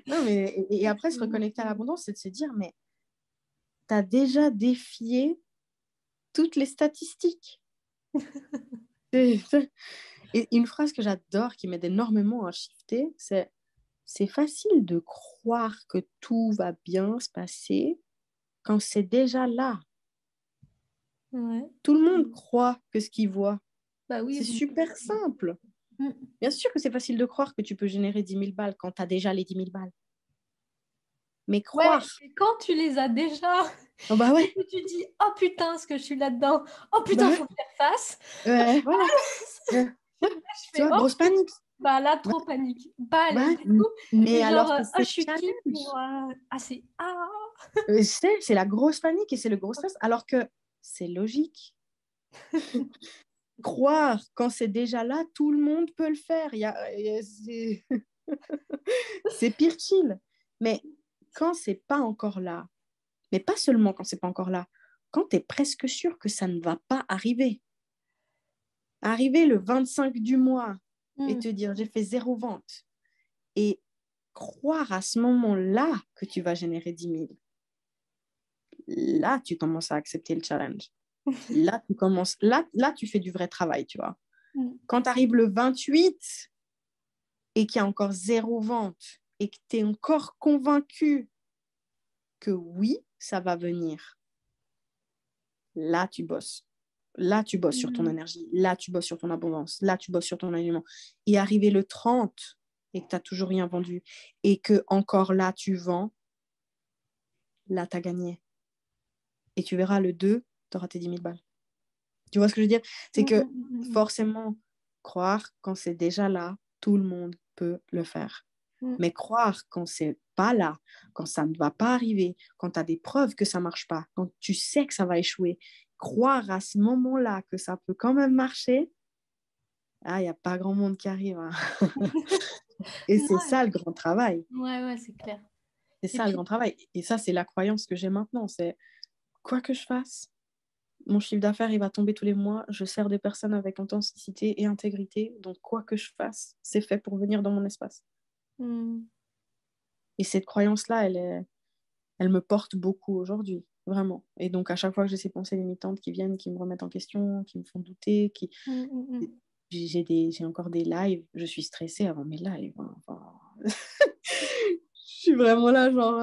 S2: Non, mais et après, se reconnecter à l'abondance, c'est de se dire, mais tu as déjà défié toutes les statistiques. Et une phrase que j'adore, qui m'aide énormément à shifter, c'est facile de croire que tout va bien se passer quand c'est déjà là.
S1: Ouais.
S2: Tout le monde croit que ce qu'il voit.
S1: Bah oui.
S2: C'est super simple. Bien sûr que c'est facile de croire que tu peux générer 10 000 balles quand tu as déjà les 10 000 balles. Mais
S1: Ouais,
S2: croire,
S1: et quand tu les as déjà,
S2: oh bah
S1: et
S2: ouais,
S1: que tu dis, oh putain, ce que je suis là-dedans, oh
S2: bah
S1: putain,
S2: ouais,
S1: faut faire face.
S2: ouais, voilà. Ouais, ouais.
S1: Je
S2: Tu
S1: fais,
S2: vois,
S1: oh,
S2: grosse panique.
S1: bah là,
S2: Ouais,
S1: trop panique. Bah allez,
S2: ouais.
S1: du coup,
S2: Mais
S1: et genre,
S2: alors que
S1: ah,
S2: c'est
S1: je suis qui
S2: challenge.
S1: pour. Ah, c'est. Ah!
S2: C'est la grosse panique et c'est le gros stress, alors que c'est logique. Croire quand c'est déjà là, tout le monde peut le faire. C'est pire chill. Mais quand c'est pas encore là, mais pas seulement quand c'est pas encore là, quand tu es presque sûr que ça ne va pas arriver. Arriver le 25 du mois et
S1: Mm.
S2: te dire j'ai fait 0 vente et croire à ce moment-là que tu vas générer 10 000, là tu commences à accepter le challenge. Là tu fais du vrai travail, tu vois.
S1: Mm.
S2: Quand tu arrives le 28 et qu'il y a encore 0 vente et que tu es encore convaincu que oui, ça va venir, là tu bosses. Là, tu bosses sur ton
S1: Mm.
S2: énergie. Là, tu bosses sur ton abondance. Là, tu bosses sur ton alignement. Et arriver le 30 et que tu n'as toujours rien vendu et que encore là, tu vends, là, tu as gagné. Et tu verras le 2, tu auras tes 10 000 balles. Tu vois ce que je veux dire? C'est que forcément, croire quand c'est déjà là, tout le monde peut le faire. Mais croire quand c'est pas là, quand ça ne va pas arriver, quand tu as des preuves que ça marche pas, quand tu sais que ça va échouer, croire à ce moment-là que ça peut quand même marcher, ah, il n'y a pas grand monde qui arrive, hein. Et c'est
S1: Ouais,
S2: ça le grand travail.
S1: ouais, ouais, c'est clair.
S2: C'est
S1: Et
S2: ça le
S1: puis,
S2: grand travail. Et ça, c'est la croyance que j'ai maintenant. C'est quoi que je fasse, mon chiffre d'affaires, il va tomber tous les mois. Je sers des personnes avec authenticité et intégrité. Donc, quoi que je fasse, c'est fait pour venir dans mon espace.
S1: mm.
S2: Et cette croyance-là, elle est elle me porte beaucoup aujourd'hui, vraiment. Et donc, à chaque fois que j'ai ces pensées limitantes qui viennent, qui me remettent en question, qui me font douter, j'ai encore des lives, je suis stressée avant mes lives. Hein. Enfin... je suis vraiment là, genre,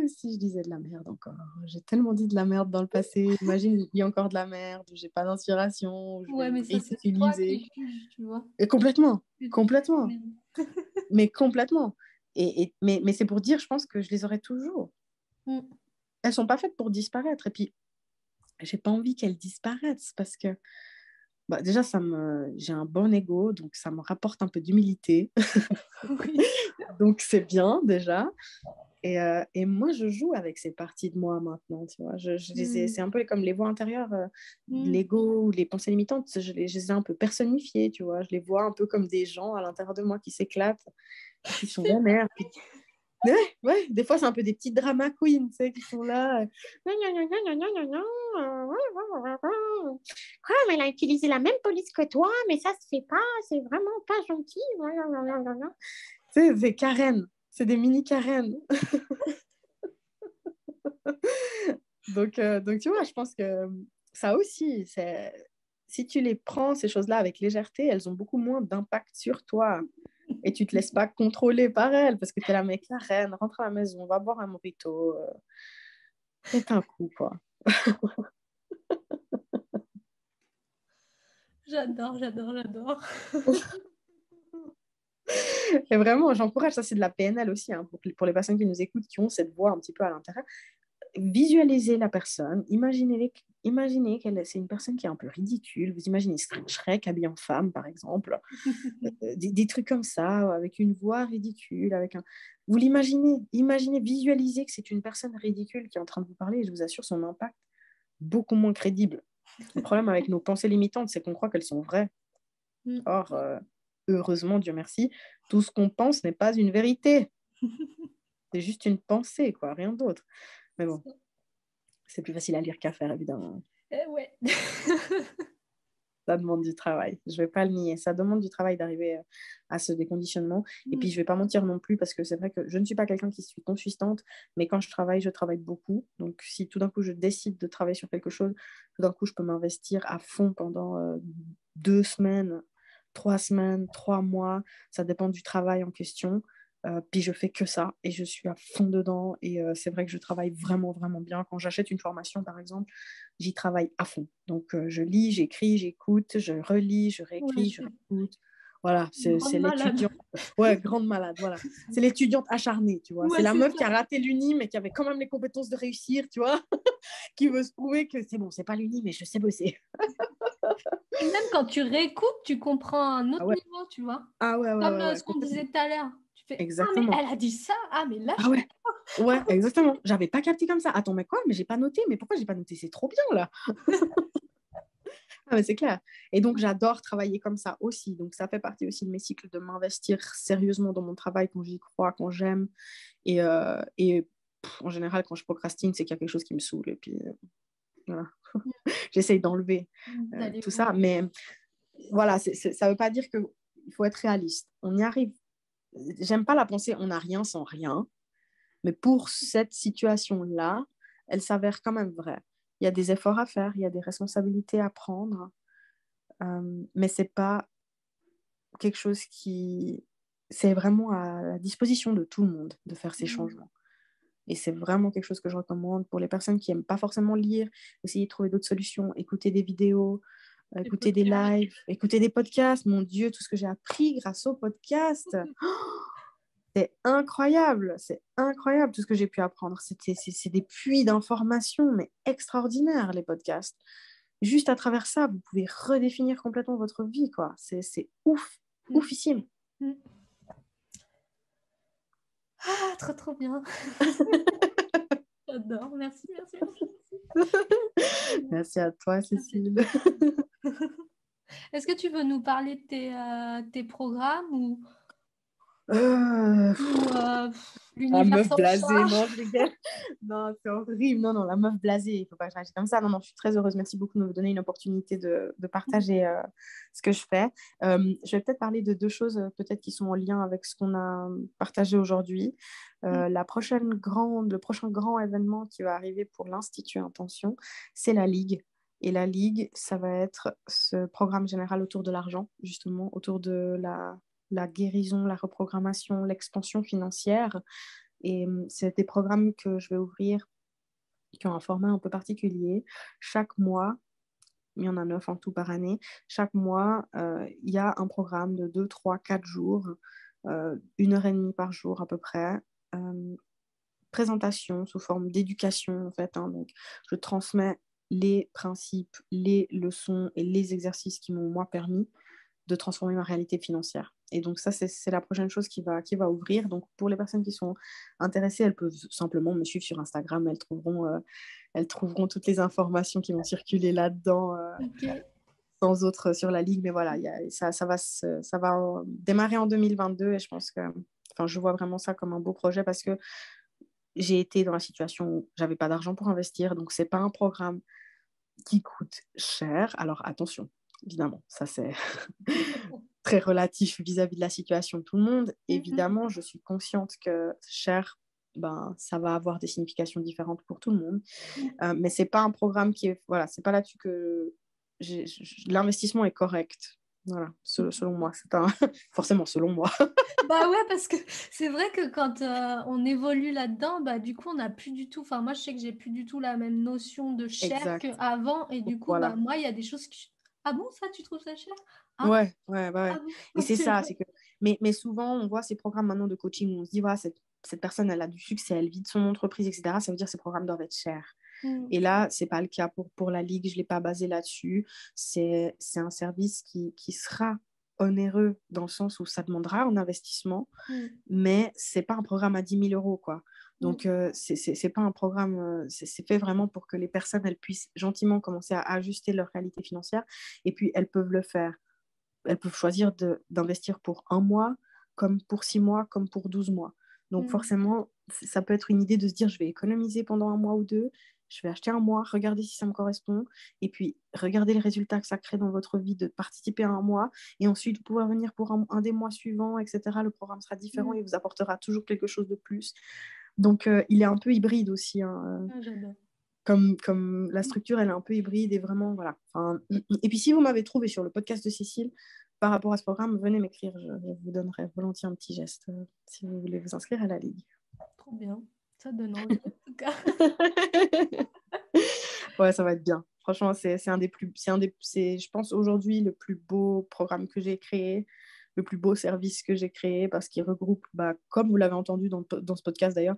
S2: si je disais de la merde encore. J'ai tellement dit de la merde dans le passé. Imagine, je dis encore de la merde, j'ai pas d'inspiration, je vais
S1: Ouais,
S2: me
S1: mais ça, c'est toi
S2: ridiculiser.
S1: qui juges, tu vois.
S2: Et complètement, complètement,
S1: Merde.
S2: mais complètement. Mais c'est pour dire, je pense que je les aurai toujours.
S1: Mm.
S2: Elles sont pas faites pour disparaître. Et puis, j'ai pas envie qu'elles disparaissent parce que bah, déjà, j'ai un bon ego, donc ça me rapporte un peu d'humilité.
S1: Oui.
S2: Donc, c'est bien déjà. Et moi, je joue avec ces parties de moi maintenant, tu vois. C'est un peu comme les voix intérieures de
S1: Mm.
S2: l'ego ou les pensées limitantes. Je les ai un peu personnifiées, tu vois. Je les vois un peu comme des gens à l'intérieur de moi qui s'éclatent, qui sont vénères. Puis... Ouais, des fois, c'est un peu des petites drama queens, tu sais, qui sont là. Quoi, mais elle a utilisé la même police que toi, mais ça se fait pas, c'est vraiment pas gentil. Tu sais, c'est Karen, c'est des mini Karen. Donc, tu vois, je pense que ça aussi, si tu les prends, ces choses-là, avec légèreté, elles ont beaucoup moins d'impact sur toi. Et tu te laisses pas contrôler par elles parce que tu es la mec, la reine, rentre à la maison, va boire un mojito, pète un coup, quoi.
S1: J'adore, j'adore, j'adore.
S2: Et vraiment, j'encourage, ça c'est de la PNL aussi, hein, pour les personnes qui nous écoutent, qui ont cette voix un petit peu à l'intérieur. Visualisez la personne, imaginez qu'elle c'est une personne qui est un peu ridicule. Vous imaginez Shrek habillé en femme, par exemple, des trucs comme ça, avec une voix ridicule, vous imaginez, visualisez que c'est une personne ridicule qui est en train de vous parler, et je vous assure, son impact beaucoup moins crédible. Le problème avec nos pensées limitantes, c'est qu'on croit qu'elles sont vraies. Or, heureusement, Dieu merci, tout ce qu'on pense n'est pas une vérité. C'est juste une pensée, quoi, rien d'autre. Mais bon, c'est plus facile à lire qu'à faire, évidemment.
S1: Ouais.
S2: Ça demande du travail. Je ne vais pas le nier. Ça demande du travail d'arriver à ce déconditionnement. Et puis, je ne vais pas mentir non plus parce que c'est vrai que je ne suis pas quelqu'un qui suis consistante, mais quand je travaille beaucoup. Donc, si tout d'un coup, je décide de travailler sur quelque chose, tout d'un coup, je peux m'investir à fond pendant 2 semaines, 3 semaines, 3 mois. Ça dépend du travail en question. Puis je fais que ça et je suis à fond dedans et c'est vrai que je travaille vraiment vraiment bien. Quand j'achète une formation par exemple, j'y travaille à fond. Donc je lis, j'écris, j'écoute, je relis, je
S1: Ouais,
S2: réécris, je
S1: c'est
S2: réécoute. Voilà,
S1: une grande
S2: c'est
S1: malade.
S2: l'étudiante. Ouais, grande malade, voilà. C'est l'étudiante acharnée, tu vois. C'est
S1: Ouais,
S2: la
S1: c'est
S2: meuf
S1: ça.
S2: qui a raté l'uni mais qui avait quand même les compétences de réussir, tu vois, qui veut se prouver que c'est bon, c'est pas l'uni mais je sais bosser.
S1: Et même quand tu réécoutes, tu comprends un
S2: Ah
S1: autre
S2: ouais,
S1: niveau, tu vois.
S2: ah ouais, ouais,
S1: Comme
S2: ouais, ouais,
S1: ce qu'on
S2: complètement.
S1: disait tout à l'heure. Tu fais, ah, mais
S2: Exactement.
S1: elle a dit ça. Ah, mais là,
S2: Ah ouais. Ouais, exactement. J'avais pas capté comme ça. Attends, mais quoi? Mais j'ai pas noté. Mais pourquoi j'ai pas noté? C'est trop bien là. Ah, mais c'est clair. Et donc, j'adore travailler comme ça aussi. Donc, ça fait partie aussi de mes cycles de m'investir sérieusement dans mon travail quand j'y crois, quand j'aime. En général, quand je procrastine, c'est qu'il y a quelque chose qui me saoule. Et puis, voilà. J'essaye d'enlever
S1: d'aller
S2: tout ça.
S1: voir.
S2: Mais voilà, ça veut pas dire qu'il faut être réaliste. On y arrive. J'aime pas la pensée on n'a rien sans rien. Mais pour cette situation-là, elle s'avère quand même vraie. Il y a des efforts à faire, il y a des responsabilités à prendre, mais c'est pas quelque chose qui... C'est vraiment à la disposition de tout le monde de faire ces changements. Et c'est vraiment quelque chose que je recommande pour les personnes qui n'aiment pas forcément lire, essayer de trouver d'autres solutions, écouter des vidéos,
S1: Les
S2: écouter des
S1: podcasts.
S2: lives, écouter des podcasts. Mon Dieu, tout ce que j'ai appris grâce aux podcasts. C'est incroyable tout ce que j'ai pu apprendre. C'est des puits d'informations, mais extraordinaires, les podcasts. Juste à travers ça, vous pouvez redéfinir complètement votre vie, quoi. C'est ouf, oufissime.
S1: Ah, trop, trop bien. J'adore. Merci, merci, merci.
S2: Merci à toi, Cécile.
S1: Est-ce que tu veux nous parler de tes programmes ou... Ou
S2: La
S1: l'univers
S2: meuf
S1: s'en
S2: blasée,
S1: charge?
S2: non, je rigole. Non, c'est horrible. Non, non, la meuf blasée, il ne faut pas que je réagisse comme ça. Non, non, je suis très heureuse. Merci beaucoup de me donner une opportunité de partager ce que je fais. Je vais peut-être parler de deux choses peut-être qui sont en lien avec ce qu'on a partagé aujourd'hui. Le prochain grand événement qui va arriver pour l'Institut Intention, c'est la Ligue. Et la Ligue, ça va être ce programme général autour de l'argent, justement, autour de la guérison, la reprogrammation, l'expansion financière. Et c'est des programmes que je vais ouvrir qui ont un format un peu particulier. Chaque mois, il y en a 9 en tout par année, chaque mois, il y a un programme de 2, 3, 4 jours, 1 heure et demie par jour à peu près. Présentation sous forme d'éducation en fait. Donc, je transmets les principes, les leçons et les exercices qui m'ont moi permis de transformer ma réalité financière. Et donc ça, c'est la prochaine chose qui va ouvrir. Donc pour les personnes qui sont intéressées, elles peuvent simplement me suivre sur Instagram. Elles trouveront toutes les informations qui vont circuler là-dedans,
S1: Ok.
S2: sans autre sur la Ligue. Mais voilà, ça va démarrer en 2022 et je pense que, enfin, je vois vraiment ça comme un beau projet parce que j'ai été dans la situation où j'avais pas d'argent pour investir. Donc c'est pas un programme qui coûte cher. Alors attention, évidemment, ça c'est très relatif vis-à-vis de la situation de tout le monde. Évidemment, je suis consciente que cher, ben, ça va avoir des significations différentes pour tout le monde. Mais c'est pas un programme qui est... Voilà, c'est pas là-dessus que l'investissement est correct. Voilà, selon moi. C'est un... Forcément, selon moi.
S1: Bah ouais, parce que c'est vrai que quand on évolue là-dedans, bah du coup on n'a plus du tout, enfin moi je sais que j'ai plus du tout la même notion de cher
S2: Exact.
S1: qu'avant et du coup bah
S2: Voilà.
S1: moi il y a des choses qui... Ah bon, ça tu trouves ça cher? Ah,
S2: Ouais, ouais, bah
S1: ah
S2: ouais.
S1: bon?
S2: Et c'est
S1: Ok.
S2: ça, c'est que... Mais souvent, on voit ces programmes maintenant de coaching où on se dit, voilà, cette personne, elle a du succès, elle vit de son entreprise, etc. Ça veut dire que ces programmes doivent être chers.
S1: Mm.
S2: Et là, c'est pas le cas pour la Ligue, je l'ai pas basé là-dessus. C'est un service qui sera onéreux dans le sens où ça demandera un investissement,
S1: Mm.
S2: mais c'est pas un programme à 10 000 euros, quoi. Donc,
S1: Mm.
S2: c'est pas un programme, c'est fait vraiment pour que les personnes, elles puissent gentiment commencer à ajuster leur réalité financière et puis elles peuvent le faire. Elles peuvent choisir d'investir pour 1 mois, comme pour 6 mois, comme pour 12 mois. Donc
S1: Mm.
S2: forcément, ça peut être une idée de se dire, je vais économiser pendant 1 mois ou 2, je vais acheter 1 mois, regarder si ça me correspond, et puis regarder les résultats que ça crée dans votre vie de participer à 1 mois, et ensuite vous pouvez revenir pour un des mois suivants, etc. Le programme sera différent et
S1: Mm.
S2: vous apportera toujours quelque chose de plus. Donc il est un peu hybride aussi, hein.
S1: Ah, j'adore.
S2: Comme la structure, elle est un peu hybride et vraiment, voilà. Enfin, et puis, si vous m'avez trouvé sur le podcast de Cécile par rapport à ce programme, venez m'écrire. Je vous donnerai volontiers un petit geste si vous voulez vous inscrire à la Ligue.
S1: Trop bien. Ça donne envie en tout cas.
S2: Ouais, ça va être bien. Franchement, c'est un des plus, c'est, je pense, aujourd'hui, le plus beau programme que j'ai créé, le plus beau service que j'ai créé parce qu'il regroupe, bah, comme vous l'avez entendu dans ce podcast d'ailleurs,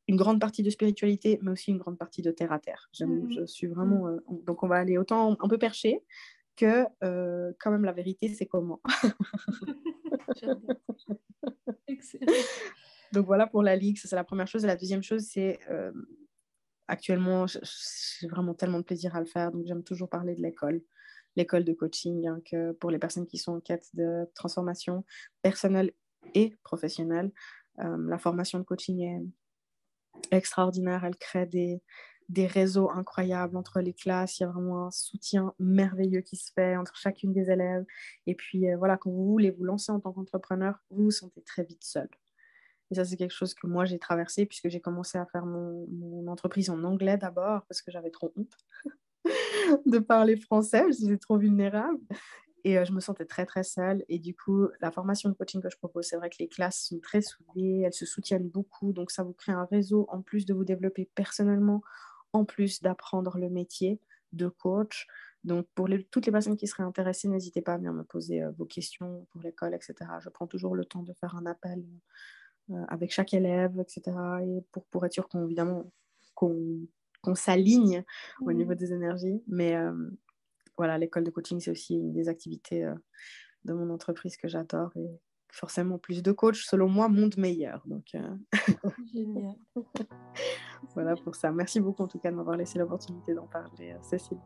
S2: une grande partie de spiritualité, mais aussi une grande partie de terre à terre.
S1: Mm.
S2: Je suis
S1: Mm.
S2: vraiment. Donc, on va aller autant un peu perché que, quand même, la vérité, c'est comment.
S1: J'adore. Excellent.
S2: Donc, voilà pour la Ligue, ça, c'est la première chose. Et la deuxième chose, c'est actuellement, j'ai vraiment tellement de plaisir à le faire. Donc, j'aime toujours parler de l'école de coaching, hein, que pour les personnes qui sont en quête de transformation personnelle et professionnelle. La formation de coaching est extraordinaire. Elle crée des réseaux incroyables entre les classes. Il y a vraiment un soutien merveilleux qui se fait entre chacune des élèves. Et puis, voilà, quand vous voulez vous lancer en tant qu'entrepreneur, vous vous sentez très vite seul. Et ça, c'est quelque chose que moi, j'ai traversé puisque j'ai commencé à faire mon entreprise en anglais d'abord parce que j'avais trop honte de parler français. Je me suis trop vulnérable. Et je me sentais très, très seule. Et du coup, la formation de coaching que je propose, c'est vrai que les classes sont très soudées, elles se soutiennent beaucoup. Donc, ça vous crée un réseau en plus de vous développer personnellement, en plus d'apprendre le métier de coach. Donc, pour toutes les personnes qui seraient intéressées, n'hésitez pas à venir me poser vos questions pour l'école, etc. Je prends toujours le temps de faire un appel avec chaque élève, etc. Et pour être sûr qu'on s'aligne au niveau
S1: Mm.
S2: des énergies. Mais voilà, l'école de coaching, c'est aussi une des activités de mon entreprise que j'adore. Et forcément, plus de coachs, selon moi, monde meilleur. Donc
S1: Génial.
S2: voilà pour ça. Merci beaucoup en tout cas de m'avoir laissé l'opportunité d'en parler, Cécile.